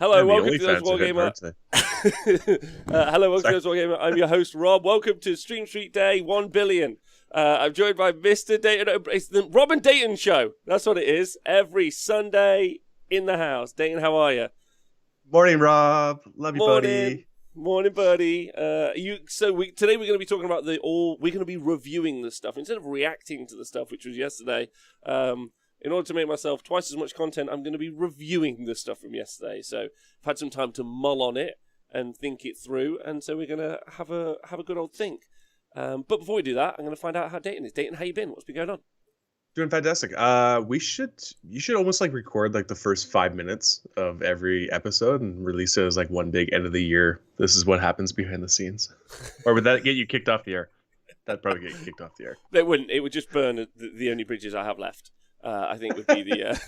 Hello, welcome to Those Wargamer. Hello, welcome to Those Wargamer. I'm your host, Rob. Welcome to Stream Street Day 1 billion. I'm joined by Mr. Dayton. It's the Robin Dayton Show. That's what it is. Every Sunday in the house. Dayton, how are you? Morning, Rob. Love you, buddy. Morning, buddy. Today we're going to be talking about we're going to be reviewing the stuff instead of reacting to the stuff, which was yesterday. In order to make myself twice as much content, I'm going to be reviewing the stuff from yesterday. So I've had some time to mull on it and think it through, and so we're going to have a good old think. But before we do that, I'm going to find out how Dayton is. Dayton, how you been? What's been going on? Doing fantastic. You should almost like record like the first 5 minutes of every episode and release it as like one big end of the year. This is what happens behind the scenes. Or would that get you kicked off the air? That'd probably get you kicked off the air. It wouldn't. It would just burn the only bridges I have left. I think would be the.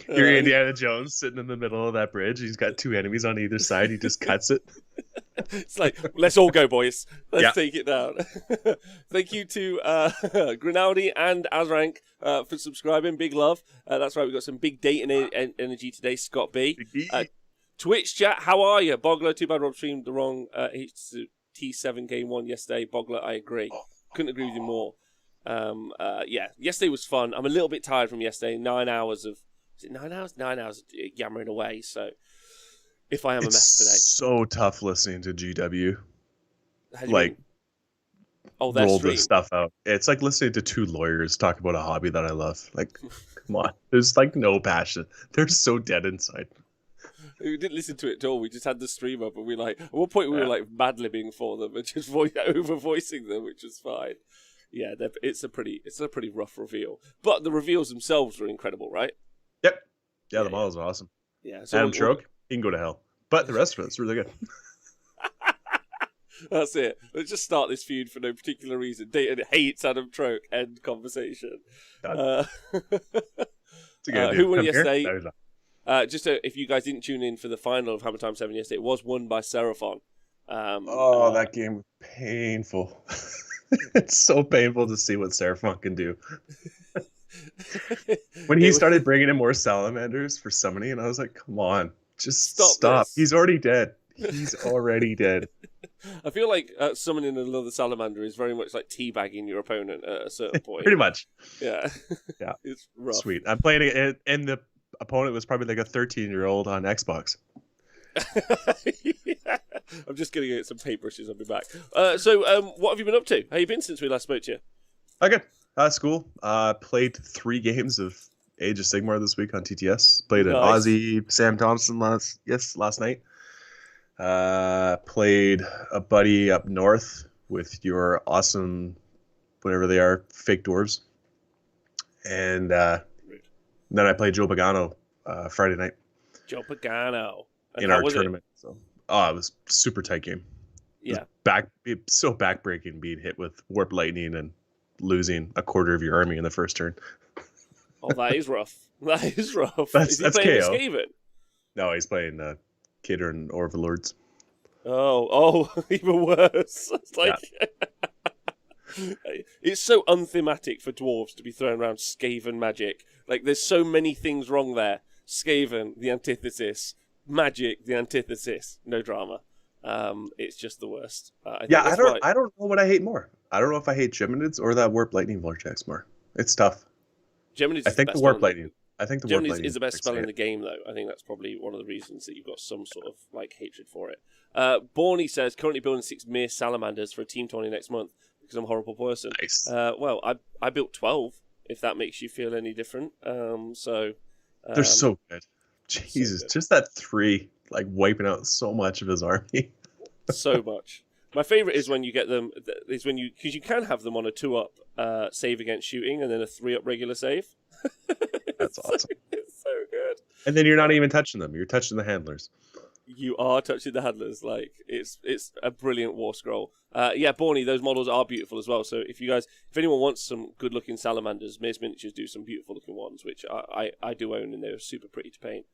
You're Indiana Jones sitting in the middle of that bridge. He's got two enemies on either side. He just cuts it. It's like, let's all go, boys. Let's take it down. Thank you to Grinaldi and Azrank for subscribing. Big love. That's right. We've got some big Dayton energy today. Scott B. Twitch chat, how are you? Bogler, too bad Rob streamed the wrong T7 game one yesterday. Bogler, I agree. Couldn't agree with you more. Yesterday was fun. I'm a little bit tired from yesterday. 9 hours of... Is it 9 hours? 9 hours of yammering away, so... If I am a mess today. It's so tough listening to GW. Like, roll this stuff out. It's like listening to two lawyers talk about a hobby that I love. Like, come on. There's like no passion. They're so dead inside. We didn't listen to it at all. We just had the stream up, and at one point we were like mad-libbing for them and just over-voicing them, which was fine. Yeah, it's a pretty rough reveal. But the reveals themselves were incredible, right? Yep. Yeah, the models are awesome. Yeah. So Adam Troke, he can go to hell. But the rest of it's really good. That's it. Let's just start this feud for no particular reason. Dayton hates Adam Troke. End conversation. Who won yesterday? If you guys didn't tune in for the final of Hammer Time 7 yesterday, it was won by Seraphon. That game was painful. It's so painful to see what Seraphon can do. When he started bringing in more salamanders for summoning, and I was like, come on, just stop. He's already dead. He's already dead. I feel like summoning another salamander is very much like teabagging your opponent at a certain point. Pretty much. Yeah. Yeah. It's rough. Sweet. I'm playing it, and the opponent was probably like a 13-year-old on Xbox. Yeah. I'm just going to get some paintbrushes. I'll be back. So what have you been up to? How you been since we last spoke to you? Okay. School. Played 3 games of Age of Sigmar this week on TTS. Played an Aussie Sam Thompson last night. Played a buddy up north with your awesome, whatever they are, fake dwarves. And then I played Joe Pagano Friday night. Joe Pagano. In our tournament. So, it was a super tight game. Yeah. It's so backbreaking being hit with Warp Lightning and losing a quarter of your army in the first turn. Oh, that is rough. That is rough. That's playing KO. Skaven? No, he's playing Cater and Overlords. Oh, even worse. It's like... Yeah. It's so unthematic for dwarves to be throwing around Skaven magic. Like, there's so many things wrong there. Skaven, the antithesis. Magic, the antithesis. No drama. It's just the worst. I don't know what I hate more. I don't know if I hate Geminids or that Warp Lightning Vortex more. It's tough. Geminids I think the Warp Lightning. Geminids is the best spell in the game, though. I think that's probably one of the reasons that you've got some sort of like hatred for it. Borny says, currently building 6 mere salamanders for a team tourney next month because I'm a horrible person. Nice. Well, I built 12, if that makes you feel any different. They're so good. Jesus, so good. Just that 3, like wiping out so much of his army. So much. My favorite is when you get them. Because you can have them on a 2-up save against shooting and then a 3-up regular save. That's awesome. It's so good. And then you're not even touching them. You're touching the handlers. You are touching the handlers. Like it's a brilliant war scroll. Borny, those models are beautiful as well. So if anyone wants some good looking salamanders, Mace Miniatures do some beautiful looking ones, which I do own, and they're super pretty to paint.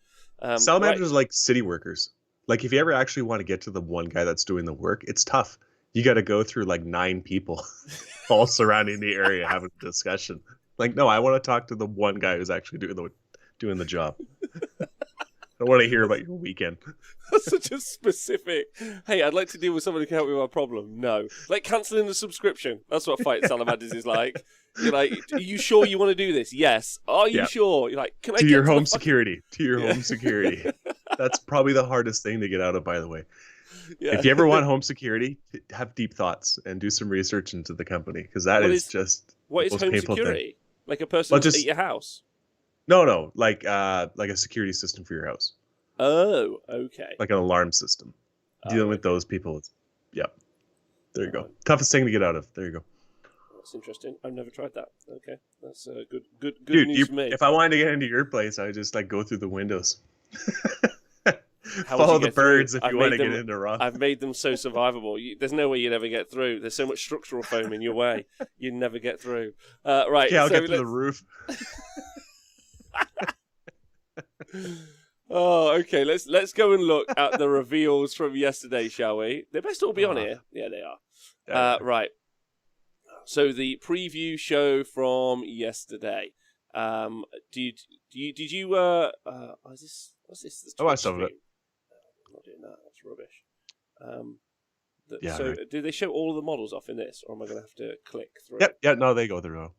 Salamanders are like city workers. Like if you ever actually want to get to the one guy that's doing the work, it's tough. You got to go through like 9 people all surrounding the area having a discussion. Like, no, I want to talk to the one guy who's actually doing the job. I want to hear about your weekend. That's such a specific. Hey, I'd like to deal with someone who can help me with my problem. No, like cancelling the subscription. That's what Fight Salamanders is like. You're like, are you sure you want to do this? Yes. Are you sure? You're like, can I to get your to home the security? To your home security. That's probably the hardest thing to get out of, by the way. Yeah. If you ever want home security, have deep thoughts and do some research into the company, because that is just what the is most home painful security? thing. Like a person at your house? No, like a security system for your house. Oh, okay. Like an alarm system. Dealing with those people, there you go. Toughest thing to get out of. There you go. That's interesting. I've never tried that. Okay, that's good Dude, news for me. If I wanted to get into your place, I would just like go through the windows. How Follow the birds if you want to get into Raw. I've made them so survivable. There's no way you'd ever get through. There's so much structural foam in your way. You'd never get through. Right. Yeah, I'll get to the roof. Oh, okay. Let's go and look at the reveals from yesterday, shall we? They best all be on here. Yeah, they are. Yeah. Right. So the preview show from yesterday. Did you what's this? I watched some of it. I'm not doing that. That's rubbish. Yeah. So right. do they show all of the models off in this, or am I going to have to click through? Yep. Yeah. No, they go through.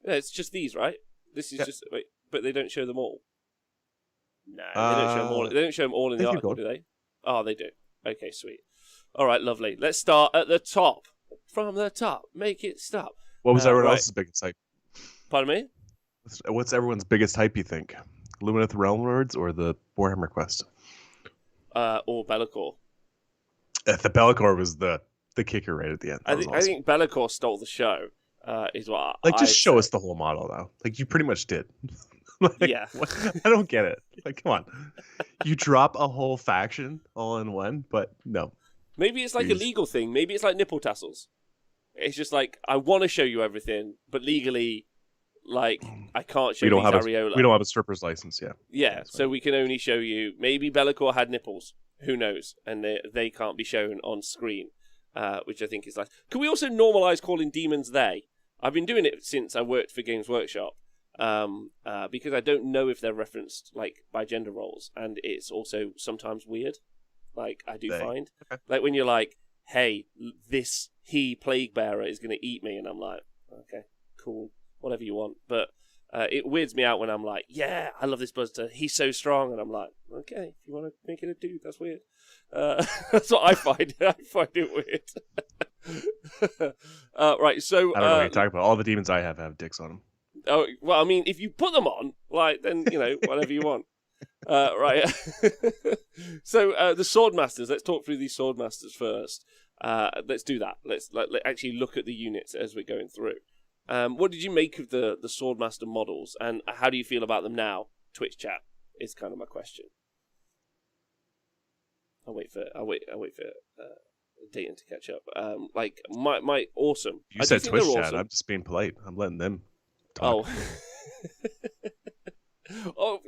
Yeah, it's just these, right? This is just wait, but they don't show them all. No, they don't show them all. They don't show them all in the article, do they? Oh, they do. Okay, sweet. All right, lovely. Let's start at the top. From the top, make it stop. What was everyone else's biggest hype? Pardon me? What's everyone's biggest hype, you think? Luminous Throne or the Warhammer Quest? Or Be'lakor. The Be'lakor was the kicker right at the end. I think Be'lakor stole the show. Is what just show us the whole model though. Like you pretty much did. Yeah. I don't get it. Like, come on. You drop a whole faction all in one, but no. Maybe it's like a legal thing. Maybe it's like nipple tassels. It's just like, I want to show you everything, but legally, like, I can't show you Zariola. We don't have a stripper's license yet. Yeah, so we can only show you... Maybe Be'lakor had nipples. Who knows? And they can't be shown on screen, which I think is nice. Can we also normalize calling demons they? I've been doing it since I worked for Games Workshop. Because I don't know if they're referenced like by gender roles, and it's also sometimes weird. Like I do find, like when you're like, "Hey, this plague bearer is going to eat me," and I'm like, "Okay, cool, whatever you want." But it weirds me out when I'm like, "Yeah, I love this Buster. He's so strong," and I'm like, "Okay, if you want to make it a dude, that's weird." That's what I find. I find it weird. Right, so I don't know what you're talking about. All the demons I have dicks on them. Oh, well, I mean, if you put them on, like, then, whatever you want. Right. So, the Swordmasters, let's talk through these Swordmasters first. Let's do that. Let's actually look at the units as we're going through. What did you make of the Swordmaster models, and how do you feel about them now? Twitch chat is kind of my question. I'll wait for Dayton to catch up. Like, my awesome. You said Twitch chat. Awesome. I'm just being polite. I'm letting them talk. Oh,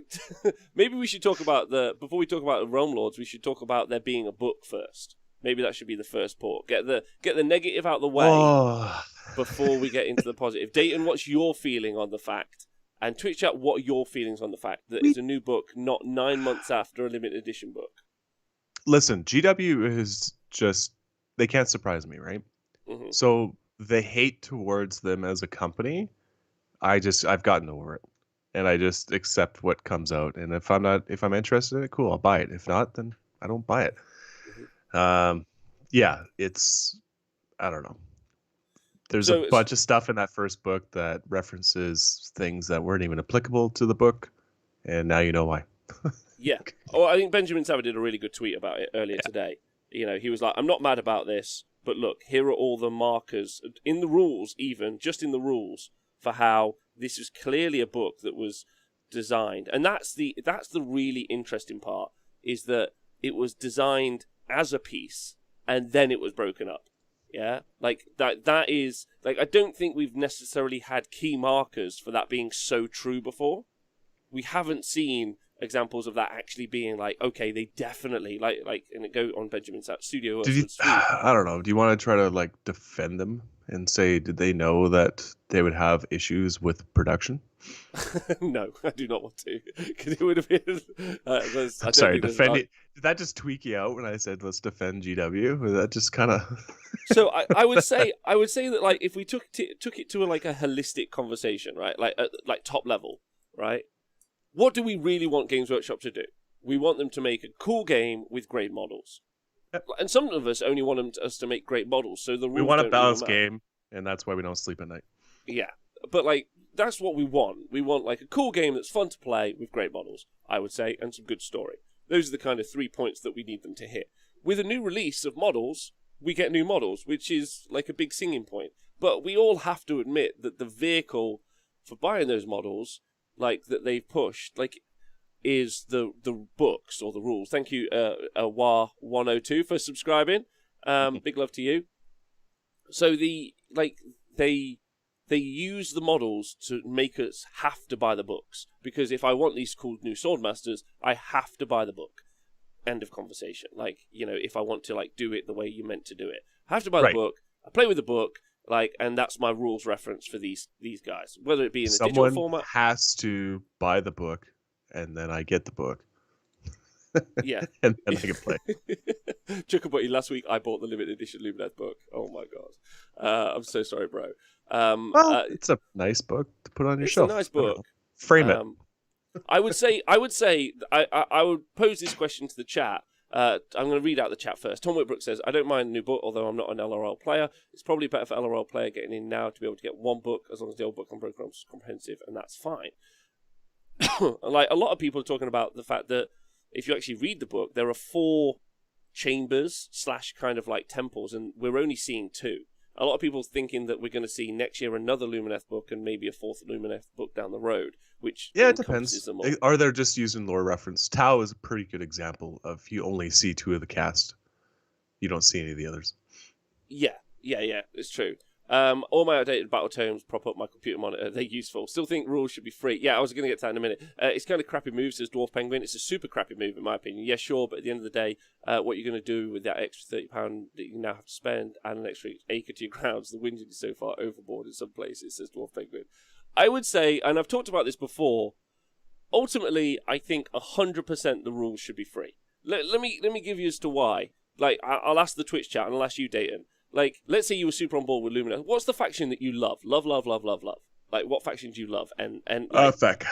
maybe we should talk about before we talk about the Realm Lords, we should talk about there being a book first. Maybe that should be the first port. Get the negative out of the way before we get into the positive. Dayton, what's your feeling on the fact? And Twitch chat, what are your feelings on the fact that it's a new book, not 9 months after a limited edition book? Listen, GW is just, they can't surprise me, right? Mm-hmm. So the hate towards them as a company, I've gotten over it, and I just accept what comes out. And if I'm interested in it, cool, I'll buy it. If not, then I don't buy it. Mm-hmm. Yeah, it's, I don't know. There's a bunch of stuff in that first book that references things that weren't even applicable to the book, and now you know why. Yeah. Oh, I think Benjamin Savage did a really good tweet about it earlier today. He was like, I'm not mad about this, but look, here are all the markers in the rules, just in the rules, for how this is clearly a book that was designed. And that's the really interesting part, is that it was designed as a piece and then it was broken up. Yeah? Like that is like, I don't think we've necessarily had key markers for that being so true before. We haven't seen examples of that actually being like, okay, they definitely and it go on Benjamin's studio. I don't know. Do you want to try to like defend them and say, did they know that they would have issues with production? No, I do not want to, because it would have been. I'm sorry, defend it. Did that just tweak you out when I said let's defend GW? Was that just kind of? So I would say that like if we took it to a holistic conversation, right? Like top level, right? What do we really want Games Workshop to do? We want them to make a cool game with great models. Yep. And some of us only want us to make great models. So the rules, we want a balanced game, and that's why we don't sleep at night. Yeah, but like that's what we want. We want like a cool game that's fun to play with great models, I would say, and some good story. Those are the kind of 3 points that we need them to hit. With a new release of models, we get new models, which is like a big singing point. But we all have to admit that the vehicle for buying those models, like that they've pushed, like is the books or the rules. Thank you, Wa102 for subscribing. Big love to you. So they use the models to make us have to buy the books, because if I want these cool new Swordmasters, I have to buy the book. End of conversation. Like, you know, if I want to like do it the way you meant to do it, I have to buy the book. I play with the book. Like, and that's my rules reference for these guys, whether it be in a digital format. Someone has to buy the book, and then I get the book. Yeah, and then I can play. Chuckabutty, last week I bought the limited edition Luminous book. Oh my god, I'm so sorry, bro. It's a nice book to put on your shelf. It's a nice book. Frame it. I would say I would pose this question to the chat. I'm going to read out the chat first. Tom Whitbrook says, I don't mind a new book, although I'm not an LRL player. It's probably better for LRL player getting in now to be able to get one book, as long as the old book on program is comprehensive, and that's fine. Like, a lot of people are talking about the fact that if you actually read the book, there are 4 chambers / kind of like temples, and we're only seeing 2. A lot of people thinking that we're going to see next year another Lumineth book and maybe a 4th Lumineth book down the road, which it depends. Are they just using lore reference? Tau is a pretty good example of you only see 2 of the cast. You don't see any of the others. Yeah, it's true. All my outdated battle tomes prop up my computer monitor. They're useful. Still think rules should be free. Yeah, I was going to get to that in a minute. It's kind of crappy move, says Dwarf Penguin. It's a super crappy move, in my opinion. Yeah, sure, but at the end of the day, what you're going to do with that extra £30 that you now have to spend and an extra acre to your grounds, the whinging is so far overboard in some places, says Dwarf Penguin. I would say, and I've talked about this before, ultimately, I think 100% the rules should be free. Let me give you as to why. Like, I'll ask the Twitch chat and I'll ask you, Dayton. Like, let's say you were super on board with Luminous. What's the faction that you love? Love. Like, what faction do you love? And like, Feck.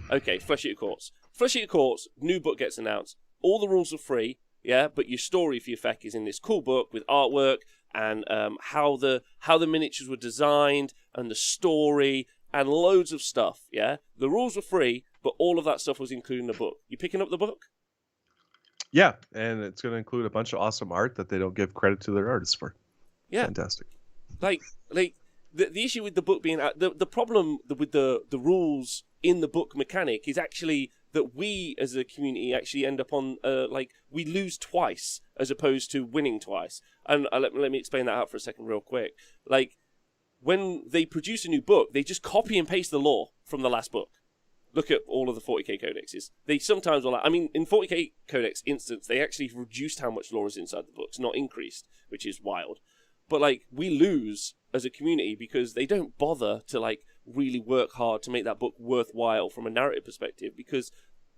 Okay, Flesh Eater Courts. Flesh Eater Courts, new book gets announced. All the rules are free, yeah, but your story for your Feck is in this cool book with artwork and how the miniatures were designed and the story and loads of stuff, yeah? The rules were free, but all of that stuff was included in the book. You picking up the book? Yeah, and it's going to include a bunch of awesome art that they don't give credit to their artists for. Yeah, fantastic. Like the issue with the book being the problem with the rules in the book mechanic is actually that we as a community actually end up on like we lose twice as opposed to winning twice. And let me explain that out for a second real quick. Like when they produce a new book, they just copy and paste the lore from the last book. Look at all of the 40k codexes. They sometimes will, I mean, in 40k codex instance, they actually reduced how much lore is inside the books, not increased, which is wild. But, like, we lose as a community because they don't bother to, like, really work hard to make that book worthwhile from a narrative perspective because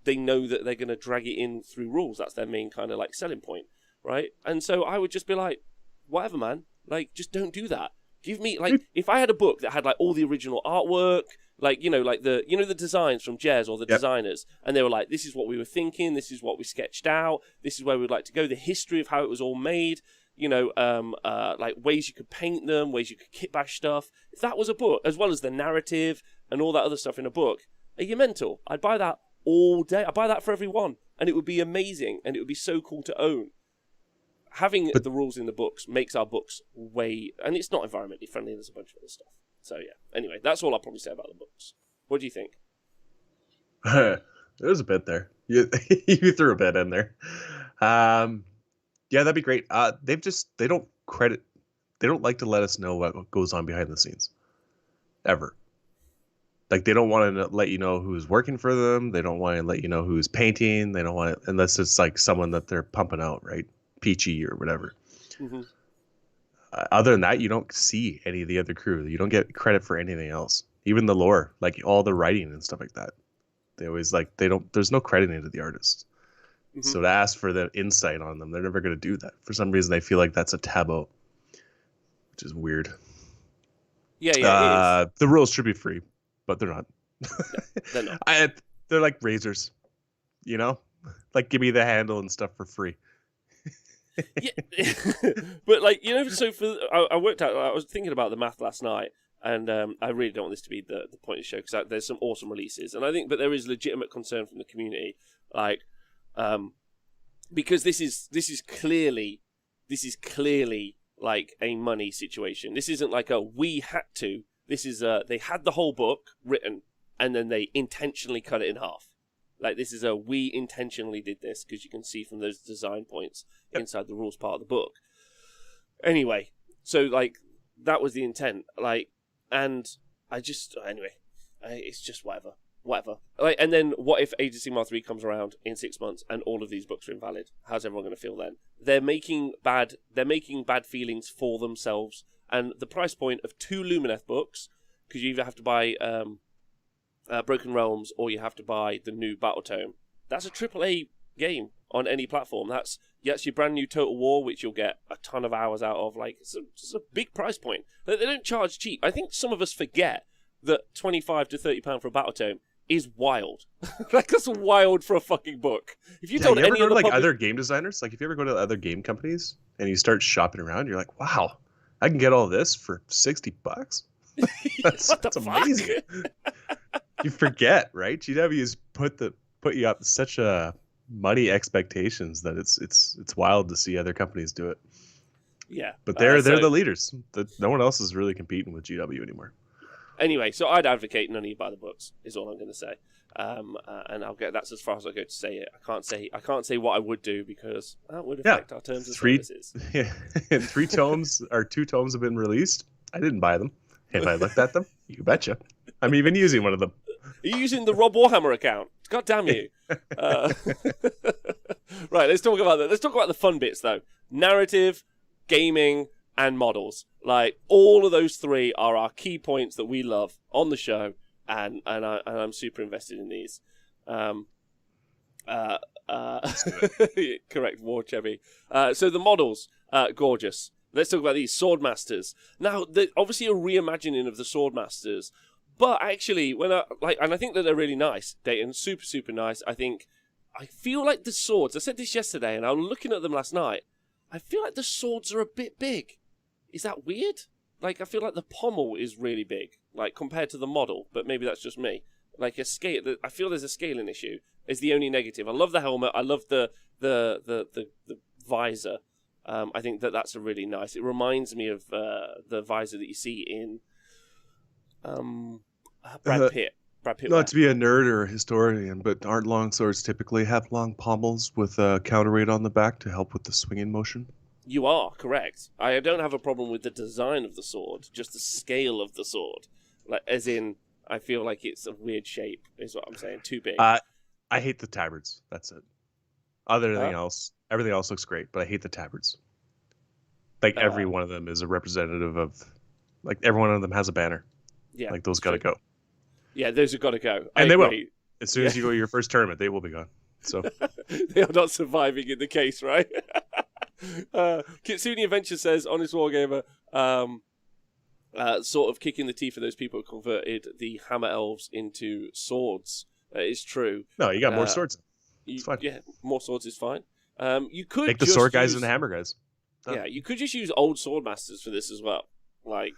they know that they're going to drag it in through rules. That's their main kind of, like, selling point, right? And so I would just be like, whatever, man. Like, just don't do that. Give me, like, if I had a book that had, like, all the original artwork, like, like the designs from Jez or the designers, and they were like, this is what we were thinking, this is what we sketched out, this is where we'd like to go, the history of how it was all made, like ways you could paint them, ways you could kit bash stuff. If that was a book, as well as the narrative and all that other stuff in a book, are you mental? I'd buy that all day. I'd buy that for everyone, and it would be amazing, and it would be so cool to own. Having the rules in the books makes our books and it's not environmentally friendly, there's a bunch of other stuff. So yeah, anyway, that's all I'll probably say about the books. What do you think? There's a bit there. You threw a bit in there. Yeah, that'd be great. They don't like to let us know what goes on behind the scenes. Ever. Like, they don't want to let you know who's working for them. They don't want to let you know who's painting. They don't want it unless it's like someone that they're pumping out, right? Peachy or whatever. Mm-hmm. Other than that, you don't see any of the other crew. You don't get credit for anything else. Even the lore, like all the writing and stuff like that. They always like they don't. There's no crediting to the artists. Mm-hmm. So to ask for the insight on them, they're never going to do that. For some reason, they feel like that's a taboo, which is weird. Yeah, it is. The rules should be free, but they're not. They're not. They're like razors, you know? Like, give me the handle and stuff for free. Yeah, but like, you know, so I worked out. I was thinking about the math last night, and I really don't want this to be the point of the show because there's some awesome releases, and I think, but there is legitimate concern from the community, like, because this is clearly like a money situation. This isn't like a we had to. This is they had the whole book written, and then they intentionally cut it in half. Like, this is we intentionally did this because you can see from those design points inside the rules part of the book. Anyway, so like that was the intent. Like, and it's just whatever. Like, and then what if Age of Sigmar 3 comes around in 6 months and all of these books are invalid? How's everyone going to feel then? They're making bad feelings for themselves, and the price point of 2 Lumineth books, because you either have to buy Broken Realms or you have to buy the new Battle Tome. That's a AAA game on any platform. That's your brand new Total War, which you'll get a ton of hours out of. Like, it's a big price point. They don't charge cheap. I think some of us forget that £25 to £30 for a Battle Tome is wild. Like, that's wild for a fucking book. If you told you ever any go to other like other game designers, like if you ever go to other game companies and you start shopping around, you're like, wow, I can get all this for $60. That's amazing. You forget, right? GW's put you up such a money expectations that it's wild to see other companies do it. Yeah, but they're the leaders. No one else is really competing with GW anymore. Anyway, so I'd advocate none of you buy the books, is all I'm going to say. And that's as far as I go to say it. I can't say what I would do because that would affect our terms of services. Yeah, and 3 tomes or 2 tomes have been released. I didn't buy them. Have I looked at them? You betcha. I'm even using one of them. Are you using the Rob Warhammer account? God damn you. Right, let's talk about that. Let's talk about the fun bits, though. Narrative, gaming, and models. Like, all of those 3 are our key points that we love on the show, and I'm super invested in these. Correct, War Chevy. So the models, gorgeous. Let's talk about these Swordmasters. Now, obviously a reimagining of the Swordmasters, but actually, and I think that they're really nice, Dayton, super, super nice. I feel like the swords, I said this yesterday, and I was looking at them last night, I feel like the swords are a bit big. Is that weird? Like, I feel like the pommel is really big, like, compared to the model, but maybe that's just me. Like, I feel there's a scaling issue, is the only negative. I love the helmet, I love the visor. I think that's a really nice. It reminds me of the visor that you see in Brad Pitt. Not to be a nerd or a historian, but aren't long swords typically have long pommels with a counterweight on the back to help with the swinging motion? You are correct. I don't have a problem with the design of the sword, just the scale of the sword. Like, as in, I feel like it's a weird shape, is what I'm saying. Too big. I hate the tabards. That's it. Everything else looks great, but I hate the tabards. Like, every one of them is a representative of, like, every one of them has a banner. Yeah. Like, those gotta go. Yeah, those have got to go. And they will. As soon as you go to your first tournament, they will be gone. So they are not surviving in the case, right? Kitsune Adventure says, Honest Wargamer, sort of kicking the teeth of those people who converted the Hammer Elves into swords. It's true. No, you got more swords. It's fine. Yeah, more swords is fine. You could make the sword guys and the hammer guys. Yeah, you could just use old Swordmasters for this as well. Like,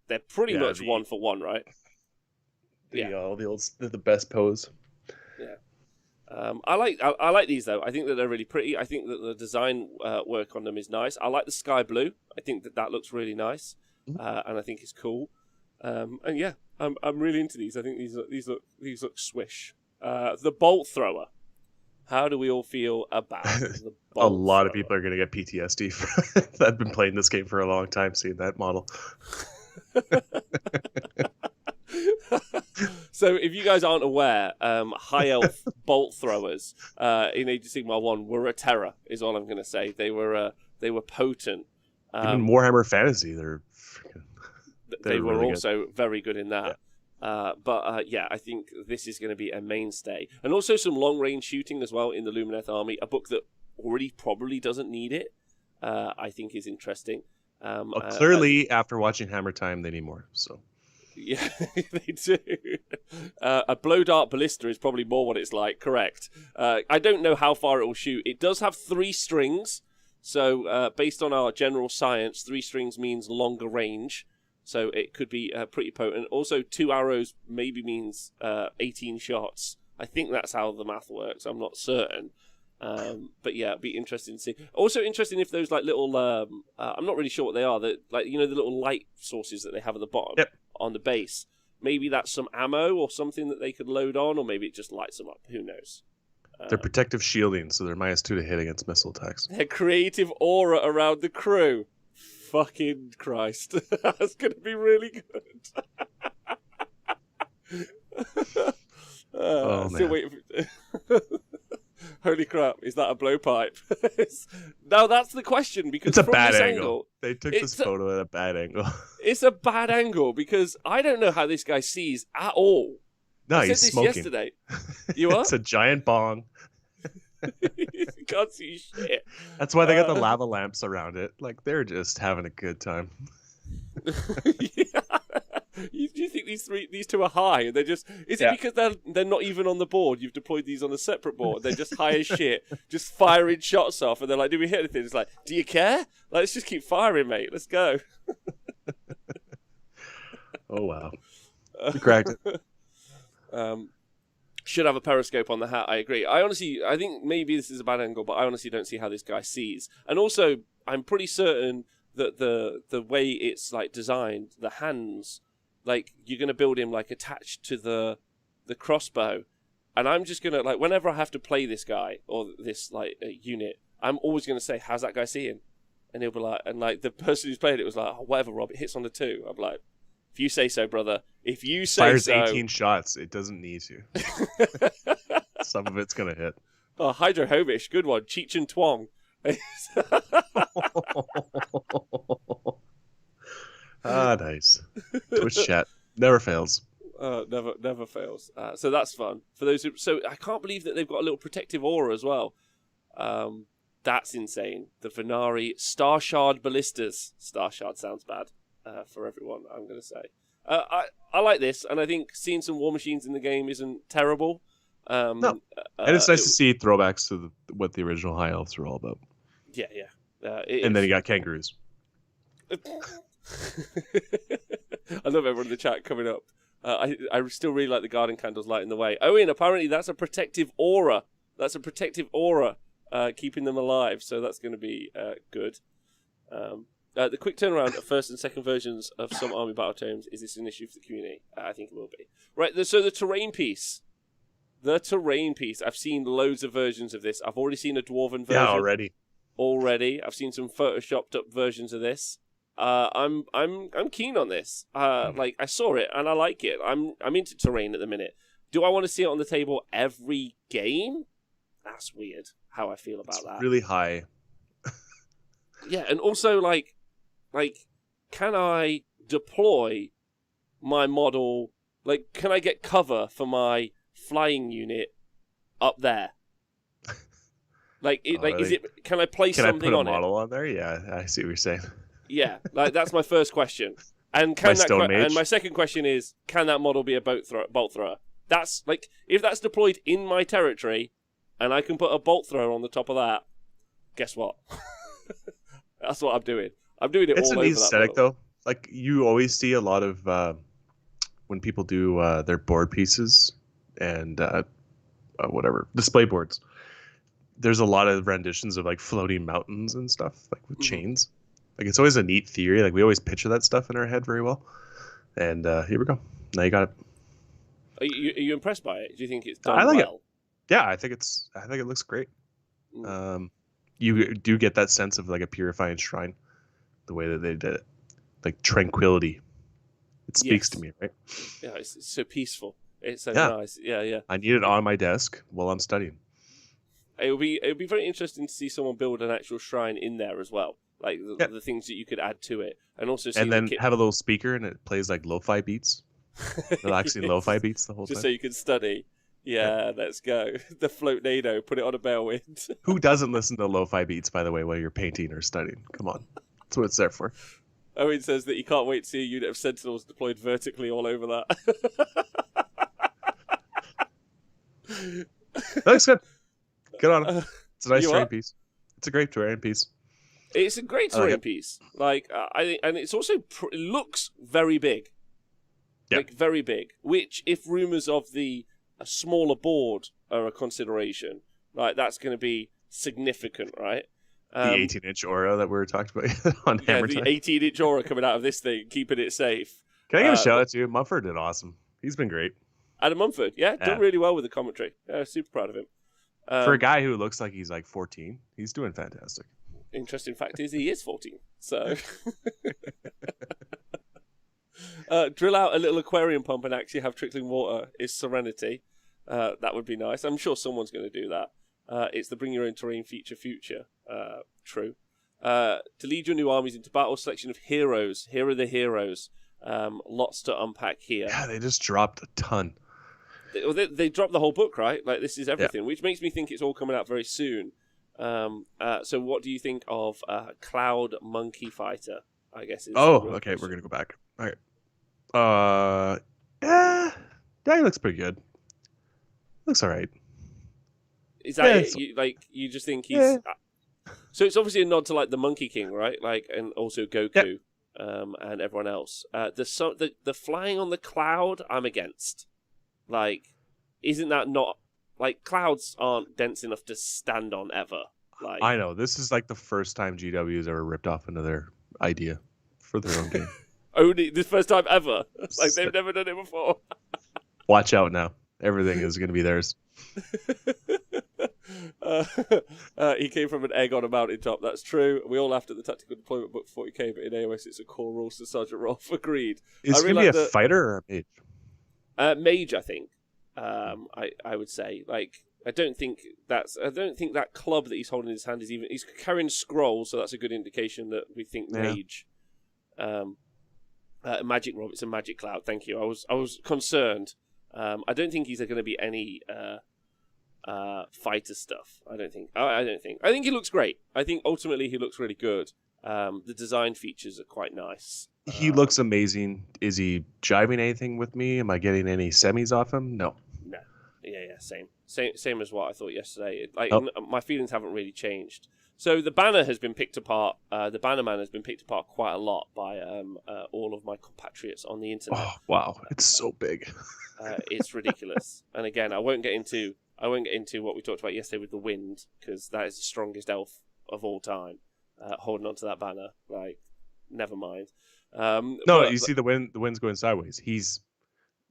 they're pretty much 1 for 1, right? The best pose. Yeah. I like these though. I think that they're really pretty. I think that the design work on them is nice. I like the sky blue. I think that looks really nice, and I think it's cool. And yeah, I'm really into these. I think these look swish. The bolt thrower. How do we all feel about the bolt A lot thrower? of people are going to get PTSD. I've been playing this game for a long time, seeing that model. So if you guys aren't aware, high elf bolt throwers in Age of Sigmar 1 were a terror, is all I'm going to say. They were potent. Even Warhammer Fantasy, they were really also very good in that. Yeah. But I think this is going to be a mainstay. And also some long-range shooting as well in the Lumineth Army, a book that already probably doesn't need it, I think is interesting. Clearly, after watching Hammer Time, they need more. So. Yeah, they do. A blow dart ballista is probably more what it's like, correct. I don't know how far it will shoot. It does have 3 strings, so based on our general science, 3 strings means longer range, so it could be pretty potent. Also, 2 arrows maybe means 18 shots. I think that's how the math works. I'm not certain. But yeah, it'd be interesting to see. Also interesting if those like little, I'm not really sure what they are. The little light sources that they have at the bottom on the base. Maybe that's some ammo or something that they could load on, or maybe it just lights them up. Who knows? They're protective shielding, so they're -2 to hit against missile attacks. Their creative aura around the crew. Fucking Christ. That's going to be really good. Oh, man. Still waiting for... Holy crap, is that a blowpipe? Now that's the question, because it's a from bad this angle. They took this photo at a bad angle. It's a bad angle, because I don't know how this guy sees at all. No, I he's said this smoking. yesterday. You what? It's a giant bong. You can't see shit. That's why they got the lava lamps around it. Like, they're just having a good time. Yeah. Do you think these two are high? And they're just is it because they're not even on the board? You've deployed these on a separate board. They're just high as shit, just firing shots off. And they're like, "Do we hit anything?" It's like, "Do you care? Like, let's just keep firing, mate. Let's go." Oh wow, you cracked it. Should have a periscope on the hat. I agree. I think maybe this is a bad angle, but I honestly don't see how this guy sees. And also, I'm pretty certain that the way it's like designed, the hands. Like, you're going to build him, like, attached to the crossbow. And I'm just going to, like, whenever I have to play this guy or this, like, unit, I'm always going to say, how's that guy seeing? And he'll be like, and, like, the person who's played it was like, oh, whatever, Rob, it hits on the 2. I'm like, if you say so, brother. If you say Fires so. 18 shots. It doesn't need to. Some of it's going to hit. Oh, Hydro Hobish, good one. Cheech and Twong. Ah, nice. Twitch chat never fails. Never fails. So that's fun for those who. So I can't believe that they've got a little protective aura as well. That's insane. The Venari Starshard Ballistas. Starshard sounds bad for everyone. I'm going to say. I like this, and I think seeing some war machines in the game isn't terrible. No, and it's nice to see throwbacks to what the original High Elves were all about. Yeah. And then you got kangaroos. I love everyone in the chat coming up. I still really like the garden candles lighting the way. Oh, and apparently that's a protective aura. Keeping them alive. So that's going to be good. The quick turnaround of first and second versions of some army battle tomes, is this an issue for the community? I think it will be. Right, so the terrain piece. I've seen loads of versions of this. I've already seen a dwarven version. Yeah, already. I've seen some photoshopped up versions of this. I'm keen on this. Like, I saw it and I like it. I'm into terrain at the minute. Do I want to see it on the table every game? That's weird how I feel about that. Really high. Yeah, and also like, can I deploy my model? Like, can I get cover for my flying unit up there? Can I place something on it? Can I put a model on there? Yeah, I see what you're saying. Yeah, like that's my first question. And and my second question is, can that model be a bolt thrower? That's like, if that's deployed in my territory, and I can put a bolt thrower on the top of that, guess what? That's what I'm doing. I'm doing it all over that. It's an aesthetic, though. Like, you always see a lot of when people do their board pieces and whatever display boards. There's a lot of renditions of like floating mountains and stuff, like with chains. Like, it's always a neat theory. Like, we always picture that stuff in our head very well. And here we go. Now you got it. Are you impressed by it? Do you think it's done I like well? It. Yeah, I think it looks great. You do get that sense of like a purifying shrine, the way that they did it, like tranquility. It speaks to me, right? Yeah, it's so peaceful. It's so Yeah. nice. Yeah, yeah. I need it on my desk while I'm studying. It would be very interesting to see someone build an actual shrine in there as well, like the things that you could add to it, and also see And then have a little speaker and it plays like lo-fi beats. Relaxing lo-fi beats the whole just time. so you can study. Yeah, let's go. The floatnado, put it on a Bellwind. Who doesn't listen to lo-fi beats, by the way, while you're painting or studying? Come on. That's what it's there for. Owen says that he can't wait to see a unit of Sentinels deployed vertically all over that. That looks good. Good on it. It's a nice You terrain what? piece. It's a great terrain piece. It's a great I like terrain it. piece. Like I think, and it's also it looks very big. Yeah. Like very big. Which, if rumors of the smaller board are a consideration, right, that's going to be significant, right? The 18-inch aura that we were talking about on Yeah, Hammer the Time. 18-inch aura coming out of this thing, keeping it safe. Can I give a shout out to Mumford? Did awesome. He's been great. Adam Mumford, done really well with the commentary. Super proud of him. For a guy who looks like he's like 14, he's doing fantastic. Interesting fact is he is 14. So drill out a little aquarium pump and actually have trickling water is Serenity. That would be nice. I'm sure someone's going to do that. It's the bring your own terrain feature. True. To lead your new armies into battle, selection of heroes. Here are the heroes. Lots to unpack here. Yeah, they just dropped a ton. They dropped the whole book, right? Like, this is everything, which makes me think it's all coming out very soon. So what do you think of Cloud Monkey Fighter, I guess? Okay, we're going to go back. All right. Yeah, he looks pretty good. Looks all right. Is that it? You just think he's... Yeah. So it's obviously a nod to, like, the Monkey King, right? Like, and also Goku and everyone else. The flying on the cloud, I'm against. Like, isn't that not... Like, clouds aren't dense enough to stand on ever. Like, I know. This is like the first time GW has ever ripped off another idea for their own game. Only this first time ever. Like, they've never done it before. Watch out now. Everything is going to be theirs. He came from an egg on a mountaintop. That's true. We all laughed at the tactical deployment book 40k, but in AOS it's a core rule, so Sergeant Rolf agreed. Is it going to be a fighter or a mage? Mage, I think. I would say, like, I don't think that club that he's holding in his hand is even. He's carrying a scroll, so that's a good indication that we think mage. Magic Rob, it's a magic cloud. Thank you. I was concerned. I don't think he's going to be any fighter stuff. I don't think. I think he looks great. I think ultimately he looks really good. The design features are quite nice. He looks amazing. Is he jiving anything with me? Am I getting any semis off him? No. Yeah, same as what I thought yesterday. My feelings haven't really changed. So the banner has been picked apart. The banner man has been picked apart quite a lot by all of my compatriots on the internet. Oh wow, it's so big. It's ridiculous. And again, I won't get into what we talked about yesterday with the wind, because that is the strongest elf of all time, holding onto that banner. Like, never mind. You see the wind's going sideways. He's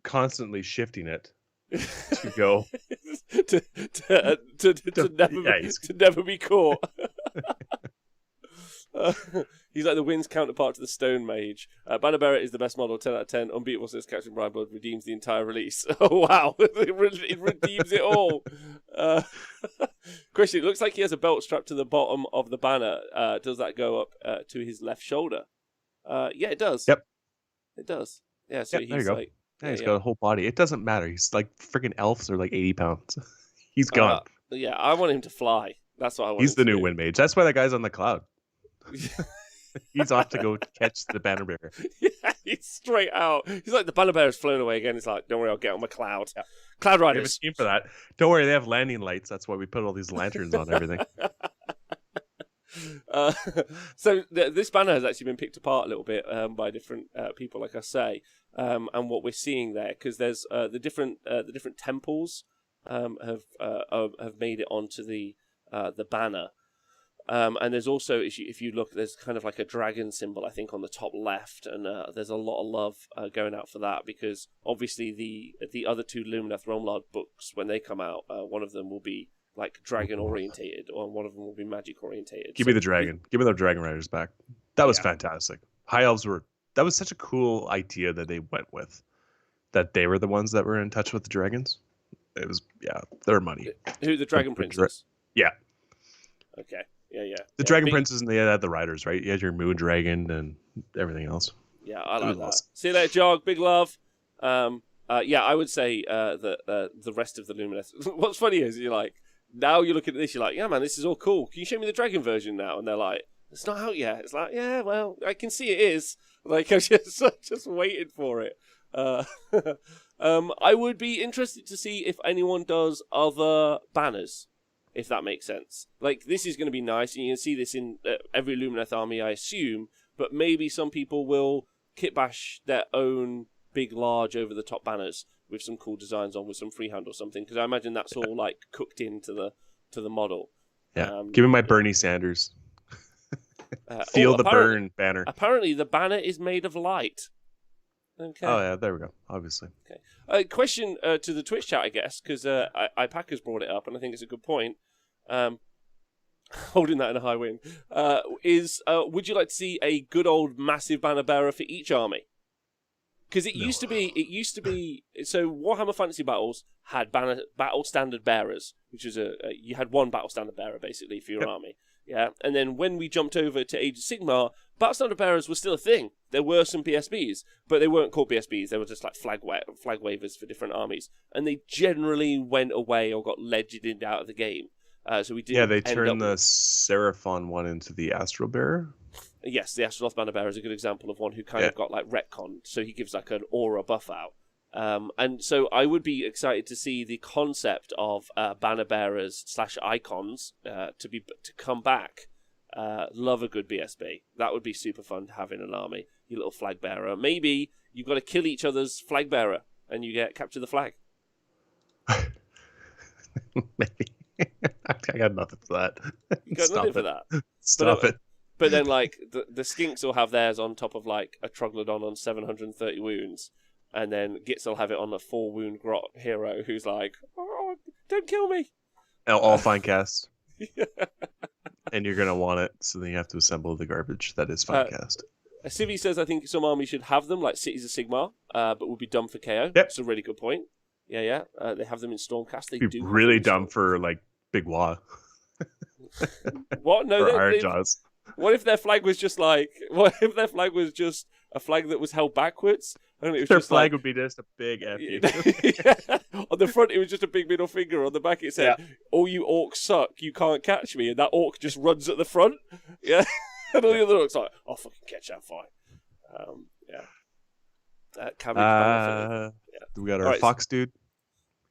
constantly shifting it to go to never be caught. He's like the wind's counterpart to the stone mage. Banner Bearer is the best model, 10 out of 10. Unbeatable says Captain Brian Blood redeems the entire release. Oh wow, it redeems it all. Question: it looks like he has a belt strapped to the bottom of the banner. Does that go up to his left shoulder? Yeah, it does. Yep, it does. Yeah, so there you go. Like, he's got a whole body. It doesn't matter. He's like freaking elves are like 80 pounds. He's gone. Yeah, I want him to fly. That's what I want. He's the new wind mage. That's why that guy's on the cloud. He's off to go catch the banner bearer. Yeah, he's straight out. He's like, the banner bearer's flown away again. He's like, don't worry, I'll get on my cloud. Yeah. Cloud Riders. We have a team for that. Don't worry, they have landing lights. That's why we put all these lanterns on everything. So this banner has actually been picked apart a little bit by different people, like I say, and what we're seeing there, because there's the different temples have made it onto the banner. And there's also, if you look, there's kind of like a dragon symbol, I think, on the top left, and there's a lot of love going out for that, because obviously the other two Luminous Throne books, when they come out, one of them will be like dragon orientated, or one of them will be magic orientated. Give me the dragon. Give me the Dragon Riders back. That was fantastic. High Elves that was such a cool idea that they went with. that they were the ones that were in touch with the dragons. It was their money. Who, the Dragon Princess? Yeah. Okay. Yeah. The Dragon Princess, and they had the riders, right? You had your Moon Dragon and everything else. Yeah, I like that. Awesome. See you later, Jog. Big love. I would say the rest of the Luminous. What's funny is now you're looking at this, you're like, yeah, man, this is all cool. Can you show me the dragon version now? And they're like, it's not out yet. It's like, yeah, well, I can see it is. Like, I'm just waiting for it. I would be interested to see if anyone does other banners, if that makes sense. Like, this is going to be nice, and you can see this in every Lumineth army, I assume, but maybe some people will kitbash their own big, large, over-the-top banners with some cool designs on, with some freehand or something, because I imagine that's all, like, cooked into the model. Yeah, give me my Bernie Sanders. Feel the burn banner. Apparently, the banner is made of light. Okay. Oh, yeah, there we go, obviously. Okay. Question to the Twitch chat, I guess, because iPacker's brought it up, and I think it's a good point. Holding that in a high wind. Would you like to see a good old massive banner bearer for each army? Because it used to be, so Warhammer Fantasy Battles had battle standard bearers, which is you had one battle standard bearer, basically, for your army. Yeah, and then when we jumped over to Age of Sigmar, battle standard bearers were still a thing. There were some BSBs, but they weren't called BSBs. They were just like flag wavers for different armies, and they generally went away or got legended out of the game. So we did. Yeah, they turned the Seraphon one into the Astral Bearer. Yes, the Astroloth Banner Bearer is a good example of one who kind of got like retconned, so he gives like an aura buff out. And so I would be excited to see the concept of banner bearers / icons to come back. Love a good BSB. That would be super fun to have in an army. Your little flag bearer. Maybe you've got to kill each other's flag bearer, and you get capture the flag. Maybe. I got nothing for that. You got nothing for that. Stop it. But then, like, the Skinks will have theirs on top of, like, a Troglodon on 730 wounds, and then Gitz will have it on a 4-wound grot hero who's like, oh, don't kill me. All fine cast. Yeah. And you're going to want it, so then you have to assemble the garbage that is fine cast. Civi says, I think some armies should have them, like Cities of Sigmar, but would be dumb for KO. Yep. That's a really good point. Yeah. They have them in Stormcast. They do really dumb for, like, Big Wah. What? No, or Iron Jaws. What if their flag was just like? What if their flag was just a flag that was held backwards? And it was their just flag would be just a big F you. Yeah. On the front, it was just a big middle finger. On the back, it said, "All you orcs suck. You can't catch me." And that orc just runs at the front. Yeah, and all the other orcs like, "I'll fucking catch that fight." We got our Fox dude.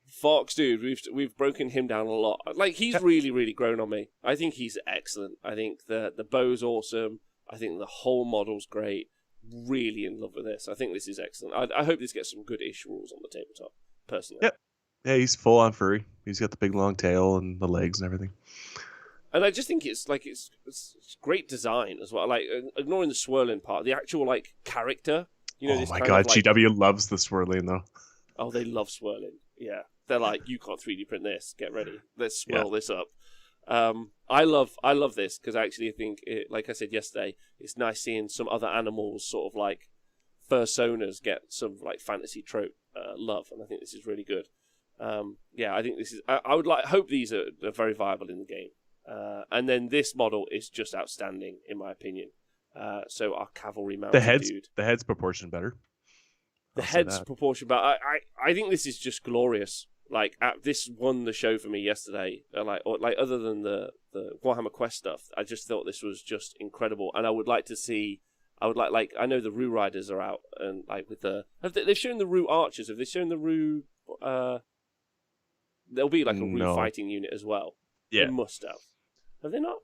Fox dude, we've broken him down a lot. Like, he's really, really grown on me. I think he's excellent. I think the bow's awesome. I think the whole model's great. Really in love with this. I think this is excellent. I hope this gets some good ish rules on the tabletop, personally. Yep. Yeah, he's full on furry. He's got the big long tail and the legs and everything. And I just think it's great design as well. Like, ignoring the swirling part, the actual, like, character. You know, oh my god, like, GW loves the swirling though. Oh, they love swirling. Yeah. They're like, you can't 3D print this. Get ready. Let's swirl this up. I love this because I actually think, like I said yesterday, it's nice seeing some other animals sort of like fursonas get some like fantasy trope love, and I think this is really good. I think this is. I would hope these are very viable in the game, and then this model is just outstanding in my opinion. So our cavalry mounted the head's proportioned better. The head's proportion, but I think this is just glorious. Like, this won the show for me yesterday. Other than the Warhammer Quest stuff, I just thought this was just incredible. And I would like to see. I know the Rue Riders are out, and like with they've shown the Rue Archers. Have they shown the Rue? There'll be like a Rue fighting unit as well. Yeah, they must have. Have they not?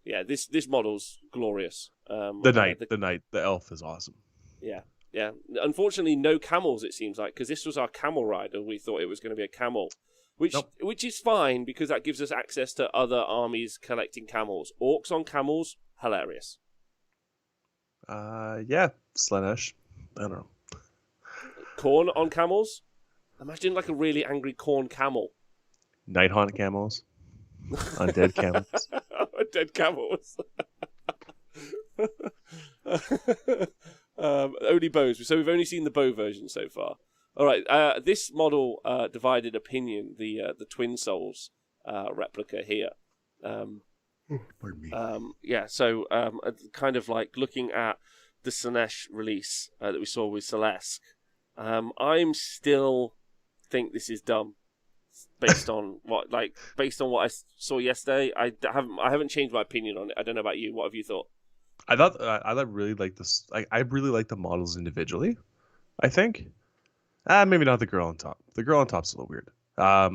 Yeah, this model's glorious. The elf is awesome. Yeah. Yeah, unfortunately, no camels, it seems like, because this was our camel rider. We thought it was going to be a camel, which is fine, because that gives us access to other armies collecting camels. Orcs on camels, hilarious. Slaanesh. I don't know. Khorne on camels? Imagine like a really angry Khorne camel. Nighthaunt camels. Undead camels. Undead camels. Only bows. So we've only seen the bow version so far. All right. This model divided opinion. The Twin Souls replica here. Pardon me. Yeah. So kind of like looking at the Sensch release that we saw with Celeste. I'm still think this is dumb. Based on what I saw yesterday, I haven't changed my opinion on it. I don't know about you. What have you thought? I really like this. I really like the models individually. I think, maybe not the girl on top. The girl on top's a little weird. But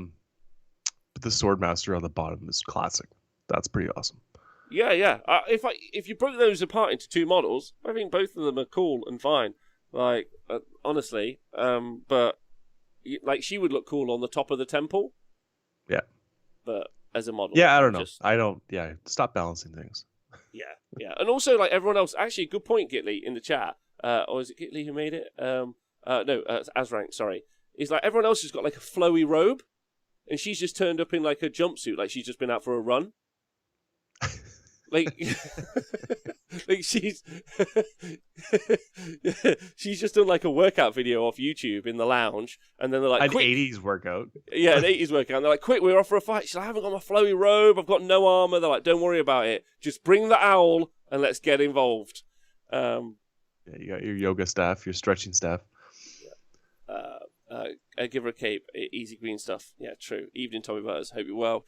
the Swordmaster on the bottom is classic. That's pretty awesome. Yeah. If you broke those apart into two models, I think both of them are cool and fine. Like honestly, but like she would look cool on the top of the temple. Yeah. But as a model, yeah, I don't know. I don't. Yeah, stop balancing things. Yeah, and also like everyone else. Actually, good point, Gitly in the chat. Or is it Gitly who made it? No, Asrank. Sorry. It's like everyone else has got like a flowy robe, and she's just turned up in like a jumpsuit, like she's just been out for a run. Like, like she's just done like a workout video off YouTube in the lounge, and then they're like, an quick. 80s workout. Yeah, an 80s workout. And they're like, quick, we're off for a fight. She's like, I haven't got my flowy robe, I've got no armor. They're like, don't worry about it. Just bring the owl and let's get involved. Yeah, you got your yoga staff, your stretching staff. Give her a cape. Easy green stuff. Yeah, true. Evening, Tommy Butters. Hope you're well.